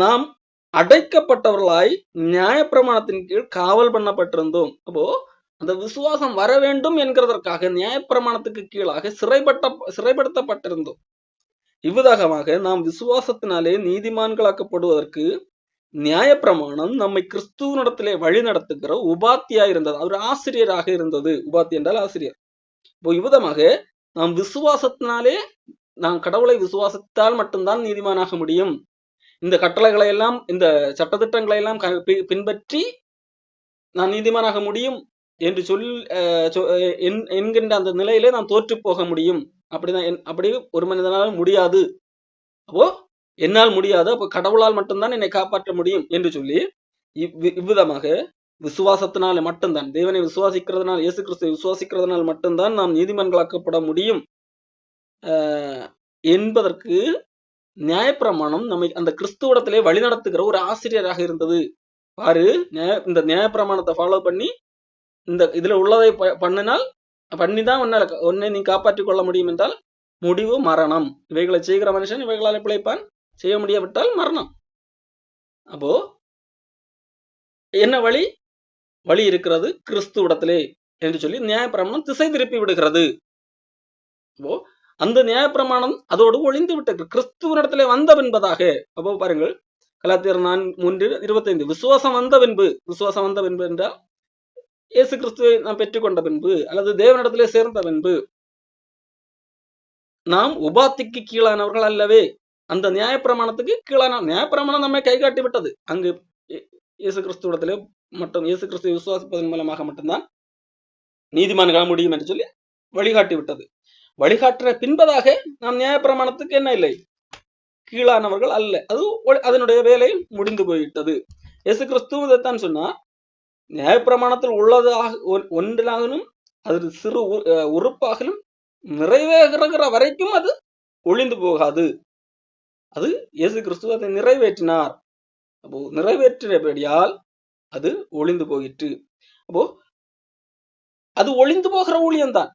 நாம் அடைக்கப்பட்டவர்களாய் நியாயப்பிரமாணத்தின் கீழ் காவல் பண்ணப்பட்டிருந்தோம். அப்போ அந்த விசுவாசம் வர வேண்டும் என்கிறதற்காக நியாயப்பிரமாணத்துக்கு கீழாக சிறைப்படுத்தப்பட்டிருந்தோம். இவ்விதமாக நாம் விசுவாசத்தினாலே நீதிமான்களாக்கப்படுவதற்கு நியாயப்பிரமாணம் நம்மை கிறிஸ்துவனிடத்திலே வழி நடத்துகிற உபாத்தியா இருந்தது. அவர் ஆசிரியராக இருந்தது. உபாத்தி என்றால் ஆசிரியர். இப்போ இவ்விதமாக நாம் விசுவாசத்தினாலே, நாம் கடவுளை விசுவாசத்தால் மட்டும்தான் நீதிமானாக முடியும். இந்த கட்டளைகளை எல்லாம், இந்த சட்டத்திட்டங்களை எல்லாம் பின்பற்றி நான் நீதிமானாக முடியும் என்று என்கின்ற அந்த நிலையிலே நாம் தோற்று போக முடியும். அப்படி ஒரு மனிதனால் முடியாது. அப்போ என்னால் முடியாது, அப்போ கடவுளால் மட்டும்தான் என்னை காப்பாற்ற முடியும் என்று சொல்லி இவ்விதமாக விசுவாசத்தினால மட்டும்தான், தேவனை விசுவாசிக்கிறதுனால், இயேசு கிறிஸ்துவை விசுவாசிக்கிறதுனால் மட்டும்தான் நாம் நீதிமன்களாக்கப்பட முடியும் என்பதற்கு நியாயப்பிரமாணம் நம்மை அந்த கிறிஸ்துவத்திலே வழிநடத்துகிற ஒரு ஆசிரியராக இருந்தது. பாரு, இந்த நியாயப்பிரமாணத்தை ஃபாலோ பண்ணி இந்த இதுல உள்ளதை பண்ணிதான் உன்னை நீ காப்பாற்றிக் கொள்ள முடியும் என்றால் முடிவு மரணம். இவைகளை செய்கிற மனுஷன் இவைகளால் பிழைப்பான், செய்ய முடியாவிட்டால் மரணம். அப்போ என்ன வழி? வழி இருக்கிறது கிறிஸ்துவிடத்திலே என்று சொல்லி நியாயப்பிரமாணம் திசை திருப்பி விடுகிறது. அப்போ அந்த நியாயப்பிரமாணம் அதோடு ஒளிந்து விட்டது, கிறிஸ்துவனிடத்திலே வந்த பின்பதாக. அப்போ பாருங்கள், கலாத்தியர் 4:25, விசுவாசம் வந்த பின்பு என்றால் இயேசு கிறிஸ்துவை நாம் பெற்றுக்கொண்ட பின்பு அல்லது தேவனிடத்திலே சேர்ந்த பின்பு நாம் உபாத்திக்கு கீழானவர்கள் அல்லவே, அந்த நியாயப்பிரமாணத்துக்கு கீழான. நியாயப்பிரமாணம் நம்மை கை காட்டி விட்டது. அங்கு இயேசு கிறிஸ்துவிடத்திலே மட்டும், இயேசு கிறிஸ்துவை விசுவாசிப்பதன் மூலமாக மட்டும்தான் நீதிமான்காண முடியும் என்று சொல்லி வழிகாட்டி விட்டது. வழிகாட்டுற பின்பதாக நாம் நியாயப்பிரமாணத்துக்கு என்ன இல்லை, கீழானவர்கள் அல்ல. அது அதனுடைய வேலை முடிந்து போய்விட்டது. இயேசு கிறிஸ்துவ இதைத்தான் சொன்னார், நியாயப்பிரமாணத்தில் உள்ளதாக ஒன்றிலாகலும் அது சிறு உறுப்பாகலும் நிறைவேறுகிற வரைக்கும் அது ஒளிந்து போகாது. அது இயேசு கிறிஸ்து அதை நிறைவேற்றினார். அப்போ நிறைவேற்றினபடியால் அது ஒளிந்து போயிற்று. அப்போ அது ஒளிந்து போகிற ஊழியம் தான்.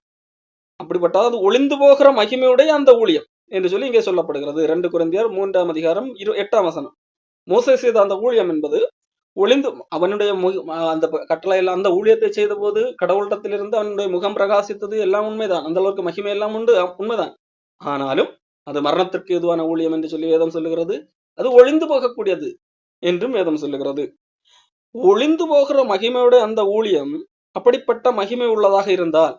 அப்படிப்பட்ட அது ஒளிந்து போகிற மகிமையுடைய அந்த ஊழியம் என்று சொல்லி இங்கே சொல்லப்படுகிறது. 2 கொரிந்தியர் 3:8. மோசே செய்த அந்த ஊழியம் என்பது ஒளிந்து, அவனுடைய அந்த கட்டளை எல்லாம், அந்த ஊழியத்தை செய்த போது கடவுளிடத்திலிருந்து அவனுடைய முகம் பிரகாசித்தது, எல்லாம் உண்மைதான். அந்த அளவுக்கு மகிமை எல்லாம் உண்டு, உண்மைதான். ஆனாலும் அது மரணத்திற்கு ஏதுவான ஊழியம் என்று சொல்லி வேதம் சொல்லுகிறது. அது ஒளிந்து போகக்கூடியது என்றும் வேதம் சொல்லுகிறது. ஒளிந்து போகிற மகிமையோட அந்த ஊழியம் அப்படிப்பட்ட மகிமை உள்ளதாக இருந்தால்,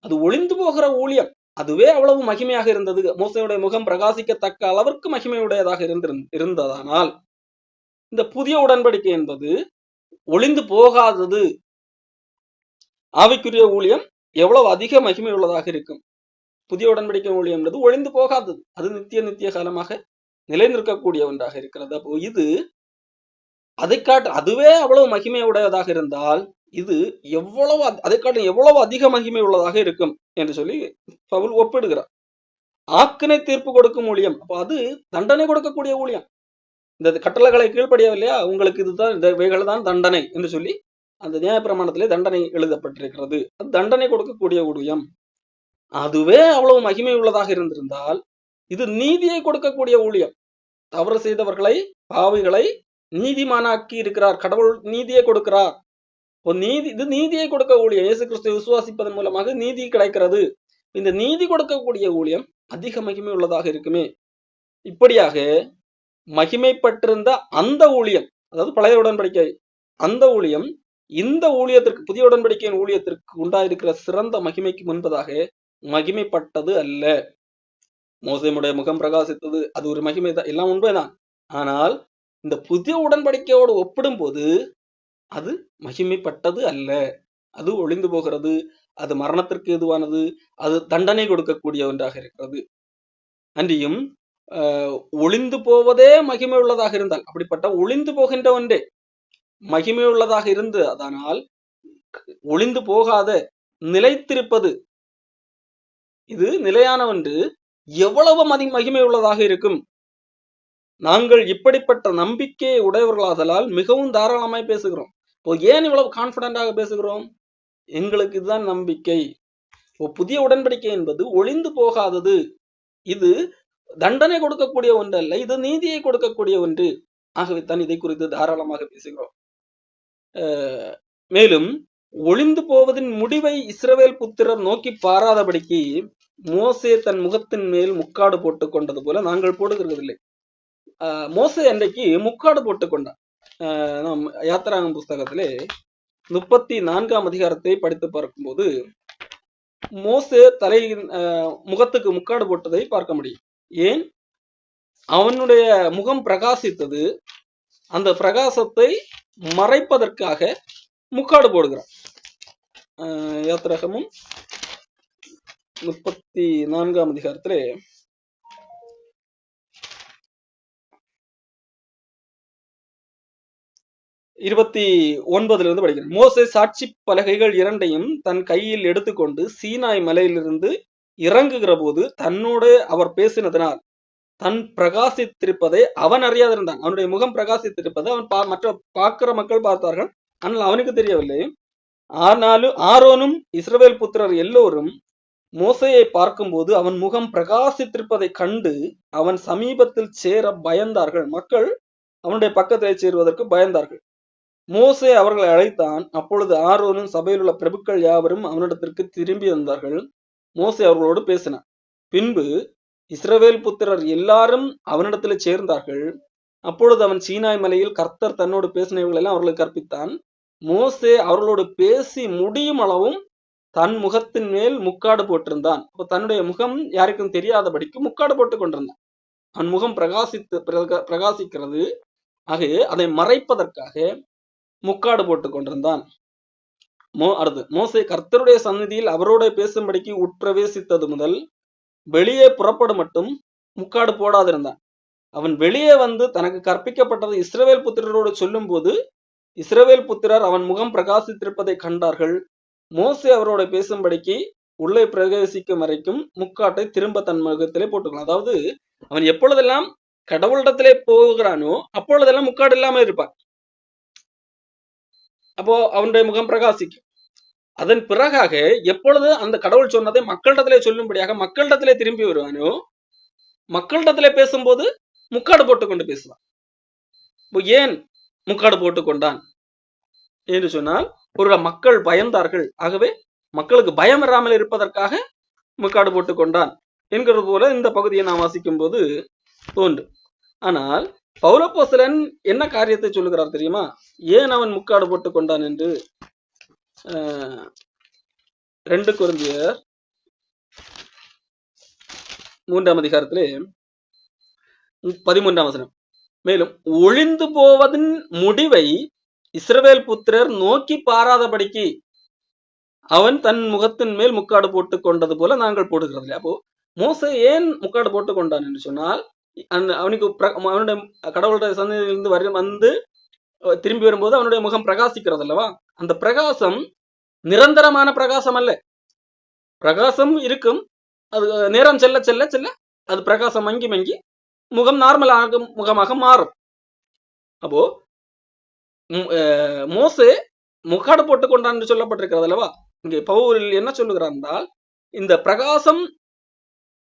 அது ஒளிந்து போகிற ஊழியம் அதுவே அவ்வளவு மகிமையாக இருந்தது, மோசையுடைய முகம் பிரகாசிக்கத்தக்க அளவிற்கு மகிமையுடையதாக இருந்ததானால், இந்த புதிய உடன்படிக்கை என்பது ஒளிந்து போகாதது. ஆவிக்குரிய ஊழியம் எவ்வளவு அதிக மகிமை உள்ளதாக இருக்கும். புதிய உடன்படிக்கை ஊழியம் என்பது ஒளிந்து போகாதது, அது நித்திய காலமாக நிலை நிற்கக்கூடிய ஒன்றாக இருக்கிறது. அப்போ இது அதை காட்டு, அதுவே அவ்வளவு மகிமை உடையதாக இருந்தால் இது எவ்வளவு, அதை காட்டும் எவ்வளவு அதிக மகிமை உள்ளதாக இருக்கும் என்று சொல்லி பவுல் ஒப்பிடுகிறார். ஆக்கினை தீர்ப்பு கொடுக்கும் ஊழியம், அப்போ அது தண்டனை கொடுக்கக்கூடிய ஊழியம். இந்த கட்டளைகளை கீழ்ப்படியவில்லையா, உங்களுக்கு இதுதான், இந்த இவைகள் தான் தண்டனை என்று சொல்லி அந்த நியாயப்பிரமாணத்திலே தண்டனை எழுதப்பட்டிருக்கிறது. அது தண்டனை கொடுக்கக்கூடிய ஊழியம். அதுவே அவ்வளவு மகிமை உள்ளதாக இருந்திருந்தால் இது நீதியை கொடுக்கக்கூடிய ஊழியம். தவறு செய்தவர்களை, பாவிகளை நீதிமானாக்கி இருக்கிறார். கடவுள் நீதியை கொடுக்கிறார். இது நீதியை கொடுக்க ஊழியம். இயேசு கிறிஸ்துவை விசுவாசிப்பதன் மூலமாக நீதி கிடைக்கிறது. இந்த நீதி கொடுக்கக்கூடிய ஊழியம் அதிக மகிமை உள்ளதாக இருக்குமே. இப்படியாக மகிமைப்பட்டிருந்த அந்த ஊழியம், அதாவது பழைய உடன்படிக்கை அந்த ஊழியம், இந்த ஊழியத்திற்கு, புதிய உடன்படிக்கையின் ஊழியத்திற்கு உண்டாயிருக்கிற சிறந்த மகிமைக்கு முன்பதாக மகிமைப்பட்டது அல்ல. மோசேயுடைய முகம் பிரகாசித்தது, அது ஒரு மகிமை தான், எல்லாம் உண்மைதான். ஆனால் இந்த புதிய உடன்படிக்கையோடு ஒப்பிடும் போது அது மகிமைப்பட்டது அல்ல. அது ஒளிந்து போகிறது, அது மரணத்திற்கு எதுவானது, அது தண்டனை கொடுக்கக்கூடிய ஒன்றாக இருக்கிறது. அன்றியும் ஒளிந்து போவதே மகிமை உள்ளதாக இருந்தால், அப்படிப்பட்ட ஒளிந்து போகின்ற ஒன்றே மகிமை உள்ளதாக இருந்து, அதனால் ஒளிந்து போகாத நிலைத்திருப்பது, இது நிலையான ஒன்று எவ்வளவு மகிமை உள்ளதாக இருக்கும். நாங்கள் இப்படிப்பட்ட நம்பிக்கையை உடையவர்களாதலால் மிகவும் தாராளமாய் பேசுகிறோம். இப்போ ஏன் இவ்வளவு கான்பிடண்டாக பேசுகிறோம்? எங்களுக்கு இதுதான் நம்பிக்கை. புதிய உடன்படிக்கை என்பது ஒளிந்து போகாதது, இது தண்டனை கொடுக்கக்கூடிய ஒன்று அல்ல, இது நீதியை கொடுக்கக்கூடிய ஒன்று. ஆகவே தான் இதை குறித்து தாராளமாக பேசுகிறோம். மேலும் ஒளிந்து போவதின் முடிவை இஸ்ரவேல் புத்திரர் நோக்கி பாராதபடிக்கு மோசே தன் முகத்தின் மேல் முக்காடு போட்டுக் கொண்டது போல நாங்கள் போடுகிறதில்லை. மோசே அன்றைக்கு முக்காடு போட்டுக் கொண்டான். நாம் யாத்திராகம் புஸ்தகத்திலே 34ஆம் அதிகாரத்தை படித்து பார்க்கும்போது மோசே முகத்துக்கு முக்காடு போட்டதை பார்க்க முடியும். ஏன்? அவனுடைய முகம் பிரகாசித்தது. அந்த பிரகாசத்தை மறைப்பதற்காக முக்காடு போடுகிறான். யாத்திராகமும் 34ஆம் அதிகாரத்திலே 29 படிக்கிறேன். மோசே சாட்சி பலகைகள் 2ஐயும் தன் கையில் எடுத்துக்கொண்டு சீனாய் மலையிலிருந்து இறங்குகிற போது தன்னோடு அவர் பேசினதனால் தன் பிரகாசித்திருப்பதை அவன் அறியாதிருந்தான். அவனுடைய முகம் பிரகாசித்திருப்பதை அவன் மற்ற பார்க்கிற மக்கள் பார்த்தார்கள், ஆனால் அவனுக்கு தெரியவில்லை. ஆனாலும் ஆரோனும் இஸ்ரவேல் புத்திரர் எல்லோரும் மோசையை பார்க்கும்போது அவன் முகம் பிரகாசித்திருப்பதை கண்டு அவன் சமீபத்தில் சேர பயந்தார்கள். மக்கள் அவனுடைய பக்கத்தை சேருவதற்கு பயந்தார்கள். மோசே அவர்களை அழைத்தான். அப்பொழுது ஆரோனும் சபையில் உள்ள பிரபுக்கள் யாவரும் அவனிடத்திற்கு திரும்பி வந்தார்கள். மோசே அவர்களோடு பேசினான். பின்பு இஸ்ரவேல் புத்திரர் எல்லாரும் அவனிடத்தில் சேர்ந்தார்கள். அப்பொழுது அவன் சீனாய் மலையில் கர்த்தர் தன்னோடு பேசினவர்கள் எல்லாம் அவர்களுக்கு கற்பித்தான். மோசே அவர்களோடு பேசி முடியும் அளவும் தன் முகத்தின் மேல் முக்காடு போட்டிருந்தான். அப்ப தன்னுடைய முகம் யாருக்கும் தெரியாதபடிக்கு முக்காடு போட்டுக் கொண்டிருந்தான். அவன் முகம் பிரகாசிக்கிறது. ஆகவே அதை மறைப்பதற்காக முக்காடு போட்டுக் கொண்டிருந்தான். அடுத்து மோசே கர்த்தருடைய சந்நிதியில் அவரோட பேசும்படிக்கு உட்பிரவேசித்தது முதல் வெளியே புறப்படும் மட்டும் முக்காடு போடாதிருந்தான். அவன் வெளியே வந்து தனக்கு கற்பிக்கப்பட்டது இஸ்ரவேல் புத்திரரோடு சொல்லும் போது இஸ்ரவேல் புத்திரர் அவன் முகம் பிரகாசித்திருப்பதை கண்டார்கள். மோசே அவரோட பேசும்படிக்கு உள்ளே பிரவேசிக்கும் வரைக்கும் முக்காட்டை திரும்ப தன் முகத்திலே போட்டுக்கலாம். அதாவது அவன் எப்பொழுதெல்லாம் கடவுளிடத்திலே போகிறானோ அப்பொழுதெல்லாம் முக்காடு இல்லாம இருப்பான். அப்போ அவனுடைய முகம் பிரகாசிக்கும். அதன் பிறகாக எப்பொழுது அந்த கடவுள் சொன்னதை மக்களிடத்திலே சொல்லும்படியாக மக்களிடத்திலே திரும்பி வருவானோ மக்களிடத்திலே பேசும்போது முக்காடு போட்டுக்கொண்டு பேசுவான். ஏன் முக்காடு போட்டுக்கொண்டான் என்று சொன்னால் ஒரு மக்கள் பயந்தார்கள். ஆகவே மக்களுக்கு பயம் வராமல் இருப்பதற்காக முக்காடு போட்டுக்கொண்டான் என்கிறது போல இந்த பகுதியை நாம் வாசிக்கும் போது தோன்றும். ஆனால் பவுலப்போஸ்தலன் என்ன காரியத்தை சொல்லுகிறார் தெரியுமா? ஏன் அவன் முக்காடு போட்டுக் கொண்டான் என்று 2 கொரிந்தியர் 3ஆம் அதிகாரத்திலே 13ஆம் வசனம். மேலும் ஒளிந்து போவதின் முடிவை இஸ்ரவேல் புத்திரர் நோக்கி பாராதபடிக்கு அவன் தன் முகத்தின் மேல் முக்காடு போட்டுக் கொண்டது போல நாங்கள் போடுகிறது. அப்போ மோசே ஏன் முக்காடு போட்டுக் கொண்டான் என்று சொன்னால் அவனுக்கு அவனுடைய கடவுளுடைய சந்நிதியிலிருந்து வந்து திரும்பி வரும்போது அவனுடைய முகம் பிரகாசிக்கிறது அல்லவா? அந்த பிரகாசம் நிரந்தரமான பிரகாசம் அல்ல. பிரகாசம் இருக்கும், அது நேரம் செல்ல செல்ல செல்ல அது பிரகாசம் மங்கி மங்கி முகம் நார்மலாக முகமாக மாறும். அப்போ மோசே முக்காடு போட்டுக் கொண்டான் என்று சொல்லப்பட்டிருக்கிறது அல்லவா? இங்கே பவுல் என்ன சொல்லுகிறார் என்றால் இந்த பிரகாசம்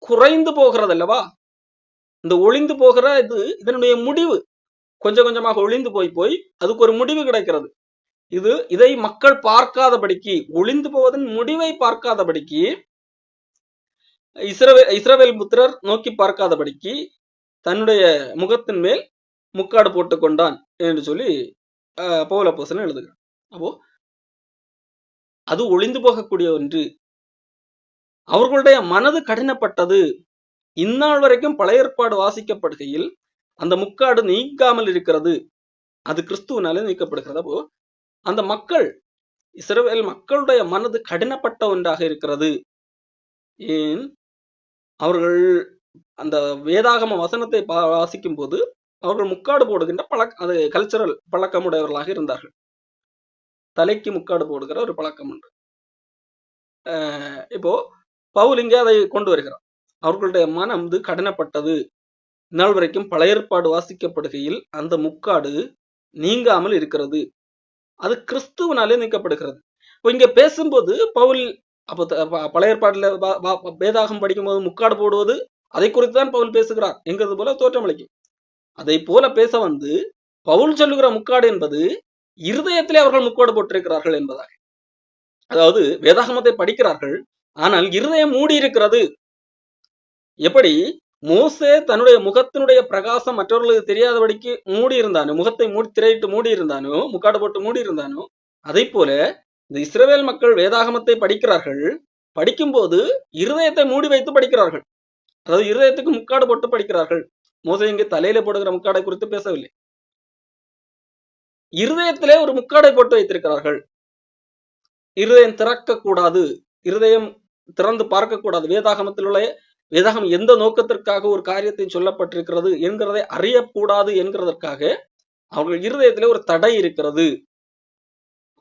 குறைந்து போகிறது அல்லவா? இந்த ஒளிந்து போகிற இதனுடைய முடிவு கொஞ்சம் கொஞ்சமாக ஒளிந்து போய் அதுக்கு ஒரு முடிவு கிடைக்கிறது. இதை மக்கள் பார்க்காதபடிக்கு, ஒளிந்து போவதன் முடிவை பார்க்காதபடிக்கு, இஸ்ரவேல் புத்திரர் நோக்கி பார்க்காதபடிக்கு தன்னுடைய முகத்தின் மேல் முக்காடு போட்டுக் கொண்டான் என்று சொல்லி பவுல் அப்போஸ்தலன் எழுதுகிறார். அப்போ அது ஒளிந்து போகக்கூடிய ஒன்று. அவர்களுடைய மனது கடினப்பட்டது. இந்நாள் வரைக்கும் பழைய ஏற்பாடு வாசிக்கப்படுகையில் அந்த முக்காடு நீக்காமல் இருக்கிறது. அது கிறிஸ்துவனாலே நீக்கப்படுகிறது. அப்போ அந்த மக்கள், இஸ்ரவேல் மக்களுடைய மனது கடினப்பட்ட ஒன்றாக இருக்கிறது. ஏன்? அவர்கள் அந்த வேதாகம வசனத்தை வாசிக்கும் போது அவர்கள் முக்காடு போடுகின்ற அது கல்ச்சரல் பழக்கமுடையவர்களாக இருந்தார்கள். தலைக்கு முக்காடு போடுகிற ஒரு பழக்கம் உண்டு. இப்போ பவுல் இங்கே அதை கொண்டு வருகிறார். அவர்களுடைய மனம் கடினப்பட்டது. இந்நாள் வரைக்கும் பழைய ஏற்பாடு வாசிக்கப்படுகையில் அந்த முக்காடு நீங்காமல் இருக்கிறது. அது கிறிஸ்துவனாலே நீக்கப்படுகிறது. இப்போ இங்க பேசும்போது பவுல் பழைய ஏற்பாடுல வேதாகம் படிக்கும் போது முக்காடு போடுவது அதை குறித்து தான் பவுல் பேசுகிறார் என்கிறது போல தோற்றமளிக்கும். அதை போல பேச வந்து பவுல் சொல்லுகிற முக்காடு என்பது இருதயத்திலே அவர்கள் முக்காடு போட்டிருக்கிறார்கள் என்பதாக. அதாவது வேதாகமத்தை படிக்கிறார்கள், ஆனால் இருதயம் மூடி இருக்கிறது. எப்படி மோசே தன்னுடைய முகத்தினுடைய பிரகாசம் மற்றவர்களுக்கு தெரியாதபடிக்கு மூடி இருந்தானோ, முகத்தை திரையிட்டு மூடி இருந்தானோ, முக்காடு போட்டு மூடி இருந்தானோ, அதை போல இந்த இஸ்ரவேல் மக்கள் வேதாகமத்தை படிக்கிறார்கள். படிக்கும்போது இருதயத்தை மூடி வைத்து படிக்கிறார்கள். அதாவது இருதயத்துக்கு முக்காடு போட்டு படிக்கிறார்கள். மோசே இங்கே தலையில போடுகிற முக்காடை குறித்து பேசவில்லை. இருதயத்திலே ஒரு முக்காடை போட்டு வைத்திருக்கிறார்கள். இருதயம் திறக்க கூடாது, இருதயம் திறந்து பார்க்க கூடாது. வேதாகமத்தில் உள்ள வேதாகம் எந்த நோக்கத்திற்காக ஒரு காரியத்தை சொல்லப்பட்டிருக்கிறது என்கிறதை அறியக்கூடாது என்கிறதற்காக அவர்கள் இருதயத்திலே ஒரு தடை இருக்கிறது.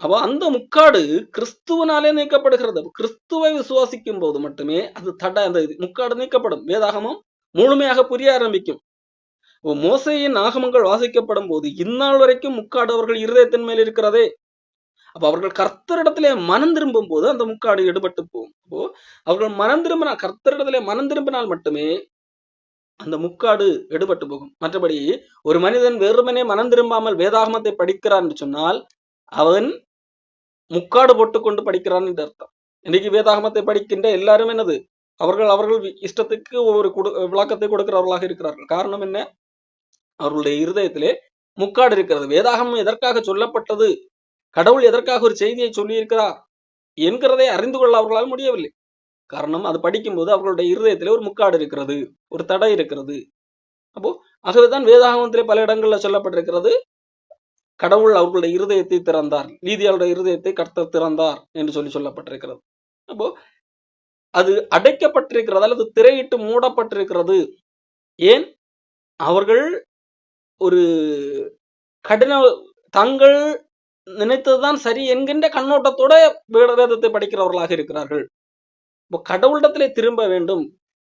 அப்ப அந்த முக்காடு கிறிஸ்துவனாலே நீக்கப்படுகிறது. கிறிஸ்துவை விசுவாசிக்கும் போது மட்டுமே அது தடை, அந்த முக்காடு நீக்கப்படும். வேதாகமம் முழுமையாக புரிய ஆரம்பிக்கும். மோசையின் ஆகமங்கள் வாசிக்கப்படும் போது இந்நாள் வரைக்கும் முக்காடு அவர்கள் இருதயத்தின் மேல் இருக்கிறதே. அப்ப அவர்கள் கர்த்தரிடத்திலே மனம் திரும்பும் போது அந்த முக்காடு எடுபட்டு போகும். அப்போ அவர்கள் மனம் திரும்பினால், கர்த்தரிடத்திலே மனம் திரும்பினால் மட்டுமே அந்த முக்காடு எடுபட்டு போகும். மற்றபடி ஒரு மனிதன் வெறுமனே மனம் திரும்பாமல் வேதாகமத்தை படிக்கிறான் என்று சொன்னால் அவன் முக்காடு போட்டுக்கொண்டு படிக்கிறான் என்று அர்த்தம். இன்னைக்கு வேதாகமத்தை படிக்கின்ற எல்லாரும் என்னது, அவர்கள் இஷ்டத்துக்கு ஒவ்வொரு விளக்கத்தை கொடுக்கிறவர்களாக இருக்கிறார்கள். காரணம் என்ன? அவர்களுடைய இருதயத்திலே முக்காடு இருக்கிறது. வேதாகமம் எதற்காக சொல்லப்பட்டது, கடவுள் எதற்காக ஒரு செய்தியை சொல்லி இருக்கிறார் என்கிறதை அறிந்து கொள்ள அவர்களால் முடியவில்லை. காரணம், அது படிக்கும்போது அவர்களுடைய இருதயத்திலே ஒரு முக்காடு இருக்கிறது, ஒரு தடை இருக்கிறது. அப்போ ஆகவேதான் வேதாகமத்திலே பல இடங்கள்ல சொல்லப்பட்டிருக்கிறது, கடவுள் அவர்களுடைய இருதயத்தை திறந்தார், நீதியாளுடைய இருதயத்தை கர்த்தர் திறந்தார் என்று சொல்லப்பட்டிருக்கிறது. அப்போ அது அடைக்கப்பட்டிருக்கிறது அல்லது திரையிட்டு மூடப்பட்டிருக்கிறது. ஏன்? அவர்கள் ஒரு கடின, தாங்கள் நினைத்ததுதான் சரி என்கின்ற கண்ணோட்டத்தோட வேதத்தை படிக்கிறவர்களாக இருக்கிறார்கள். இப்போ கடவுளிடத்திலே திரும்ப வேண்டும்,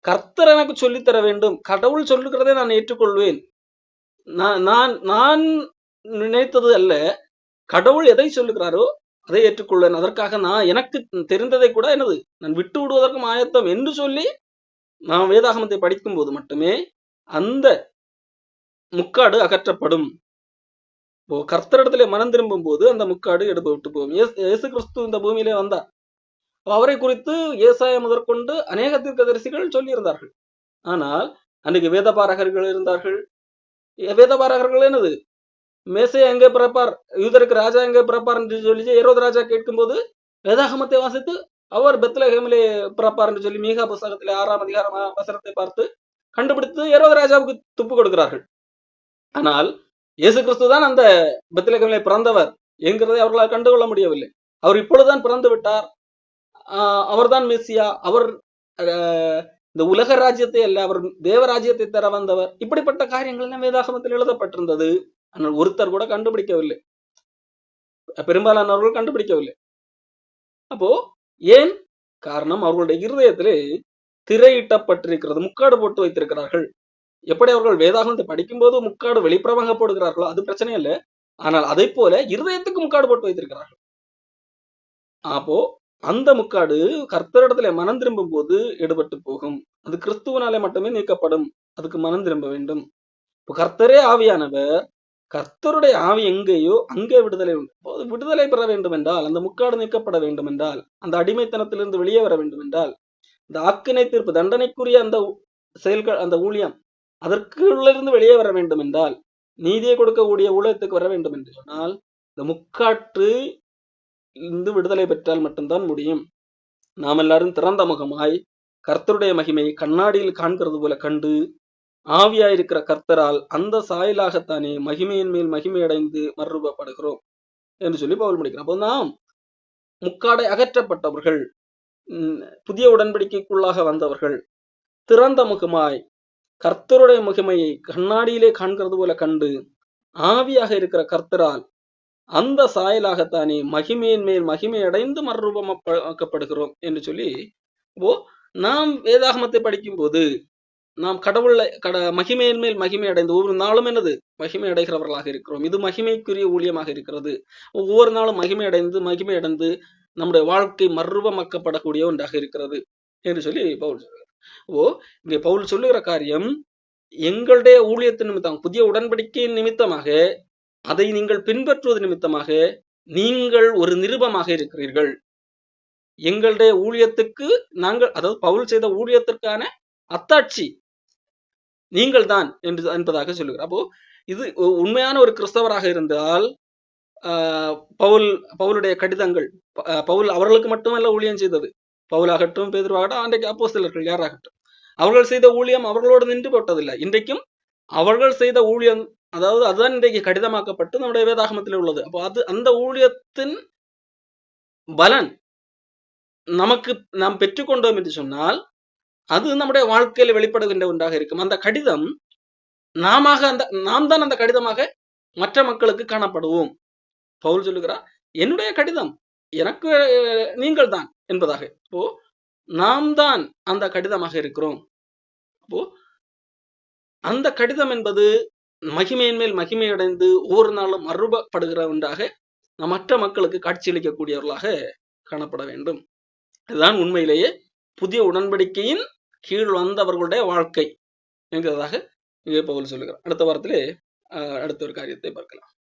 கர்த்தர் எனக்கு சொல்லித்தர வேண்டும், கடவுள் சொல்லுகிறதை நான் ஏற்றுக்கொள்வேன், நான் நினைத்தது அல்ல, கடவுள் எதை சொல்லுகிறாரோ அதை ஏற்றுக்கொள்வேன், அதற்காக நான் எனக்கு தெரிந்ததை கூட என்னது நான் விட்டு விடுவதற்கும் ஆயத்தம் என்று சொல்லி நான் வேதாகமத்தை படிக்கும் போது மட்டுமே அந்த முக்காடு அகற்றப்படும். கர்த்தரிடத்திலே மனம் திரும்பும் போது அந்த முக்காடு எடுபட்டு போகும். இயேசு கிறிஸ்து இந்த பூமியிலே வந்தார். அவரை குறித்து ஏசாயா முதற்கொண்டு அநேக தீர்க்கதரிசிகள் சொல்லியிருந்தார்கள். ஆனால் அன்றைக்கு வேதபாரகர்கள் இருந்தார்கள். வேதபாரகர்கள் என்னது, மேசையா எங்கே பிறப்பார், யூதருக்கு ராஜா எங்கே பிறப்பார் என்று சொல்லி ஏரோது ராஜா கேட்கும் போது வேதாகமத்தை வாசித்து அவர் பெத்லகேமிலே பிறப்பார் என்று சொல்லி மீகா புஸ்தகத்திலே 6ஆம் அதிகாரம் வசனத்தை பார்த்து கண்டுபிடித்து ஏரோது ராஜாவுக்கு துப்பு கொடுக்கிறார்கள். ஆனால் இயேசு கிறிஸ்து தான் அந்த பெத்லகேமிலே பிறந்தவர் என்கிறதை அவர்களால் கண்டுகொள்ள முடியவில்லை. அவர் இப்பொழுதுதான் பிறந்து விட்டார், அவர்தான் மெசியா, அவர் இந்த உலக ராஜ்யத்தை அல்ல, அவர் தேவராஜ்யத்தை தர வந்தவர். இப்படிப்பட்ட காரியங்கள் எல்லாம் வேதாகமத்தில் எழுதப்பட்டிருந்தது. ஆனால் ஒருத்தர் கூட கண்டுபிடிக்கவில்லை, பெரும்பாலானவர்கள் கண்டுபிடிக்கவில்லை. அப்போ ஏன்? காரணம், அவர்களுடைய இருதயத்திலே திரையிட்டப்பட்டிருக்கிறது, முக்காடு போட்டு வைத்திருக்கிறார்கள். எப்படி அவர்கள் வேதாகமத்தை படிக்கும் போது முக்காடு வெளிப்புறமாக போடுகிறார்களோ அது பிரச்சனை இல்லை, ஆனால் அதை போல இருதயத்துக்கு முக்காடு போட்டு வைத்திருக்கிறார்கள். அப்போ அந்த முக்காடு கர்த்தரிடத்திலே மனம் திரும்பும் போது எடுபட்டு போகும். அது கிறிஸ்துவனாலே மட்டுமே நீக்கப்படும். அதுக்கு மனம் திரும்ப வேண்டும். இப்போ கர்த்தரே ஆவியானவர், கர்த்தருடைய ஆவி எங்கேயோ அங்கே விடுதலை உண்டு. விடுதலை பெற வேண்டும் என்றால், அந்த முக்காடு நீக்கப்பட வேண்டும் என்றால், அந்த அடிமைத்தனத்திலிருந்து வெளியே வர வேண்டும் என்றால், இந்த ஆக்கினை தீர்ப்பு தண்டனைக்குரிய அந்த செயல்கள், அந்த ஊழியம் அதற்குள்ளிருந்து வெளியே வர வேண்டும் என்றால், நீதியை கொடுக்கக்கூடிய ஊழியத்துக்கு வர வேண்டும் என்று சொன்னால், இந்த முக்காற்று இருந்து விடுதலை பெற்றால் மட்டும்தான் முடியும். நாம் எல்லாரும் திறந்த முகமாய் கர்த்தருடைய மகிமையை கண்ணாடியில் காண்கிறது போல கண்டு ஆவியாயிருக்கிற கர்த்தரால் அந்த சாயலாகத்தானே மகிமையின் மேல் மகிமை அடைந்து மறுரூபப்படுகிறோம் என்று சொல்லி பவுல் முடிக்கிறார். அப்போ நாம் முக்காடை அகற்றப்பட்டவர்கள், புதிய உடன்படிக்கைக்குள்ளாக வந்தவர்கள், திறந்த முகமாய் கர்த்தருடைய மகிமையை கண்ணாடியிலே காண்கிறது போல கண்டு ஆவியாக இருக்கிற கர்த்தரால் அந்த சாயலாகத்தானே மகிமையின் மேல் மகிமை அடைந்து மறுரூபமாக்கப்படுகிறோம் என்று சொல்லி, நாம் வேதாகமத்தை படிக்கும் போது நாம் கடவுளை மகிமையின் மேல் மகிமை அடைந்து ஒவ்வொரு நாளும் என்னது மகிமை அடைகிறவர்களாக இருக்கிறோம். இது மகிமைக்குரிய ஊழியமாக இருக்கிறது. ஒவ்வொரு நாளும் மகிமை அடைந்து நம்முடைய வாழ்க்கை மறுரூபமாக்கப்படக்கூடிய ஒன்றாக இருக்கிறது என்று சொல்லி பவுல் சொல்கிறார். இங்கே பவுல் சொல்லுகிற காரியம் எங்களுடைய ஊழியத்தின் நிமித்தம், புதிய உடன்படிக்கையின் நிமித்தமாக, அதை நீங்கள் பின்பற்றுவது நிமித்தமாக நீங்கள் ஒரு நிருபமாக இருக்கிறீர்கள். எங்களுடைய ஊழியத்துக்கு நாங்கள், அதாவது பவுல் செய்த ஊழியத்திற்கான அத்தாட்சி நீங்கள் தான் என்பதாக சொல்லுகிறார். அப்போ இது உண்மையான ஒரு கிறிஸ்தவராக இருந்தால் பவுலுடைய கடிதங்கள், பவுல் அவர்களுக்கு மட்டுமல்ல ஊழியம் செய்தது, பவுலாகட்டும் பேதுருவாகட்டும் அன்றைக்கு அப்போஸ்தலர்கள் யாராகட்டும், அவர்கள் செய்த ஊழியம் அவர்களோடு நின்று போட்டதில்லை. இன்றைக்கும் அவர்கள் செய்த ஊழியம், அதாவது அதுதான் இன்றைக்கு கடிதமாக்கப்பட்டு நம்முடைய வேதாகமத்தில் உள்ளது. அப்போ அந்த ஊழியத்தின் பலன் நமக்கு நாம் பெற்றுக்கொண்டோம் என்று சொன்னால் அது நம்முடைய வாழ்க்கையில் வெளிப்படுகின்ற ஒன்றாக இருக்கும். அந்த கடிதம் நாம் தான் அந்த கடிதமாக மற்ற மக்களுக்கு காணப்படுவோம். பவுல் சொல்லுகிறார், என்னுடைய கடிதம் எனக்கு நீங்கள் தான் என்பதாக. இப்போ நாம் தான் அந்த கடிதமாக இருக்கிறோம். அப்போ அந்த கடிதம் என்பது மகிமையின் மேல் மகிமை அடைந்து ஒவ்வொரு நாளும் அருளப்படுகிற ஒன்றாக மற்ற மக்களுக்கு காட்சியளிக்கக்கூடியவர்களாக காணப்பட வேண்டும். இதுதான் உண்மையிலேயே புதிய உடன்படிக்கையின் கீழ் வந்தவர்களுடைய வாழ்க்கை என்கிறதாக இங்கே பவுல் சொல்லுகிறார். அடுத்த வாரத்திலே அடுத்த ஒரு காரியத்தை பார்க்கலாம்.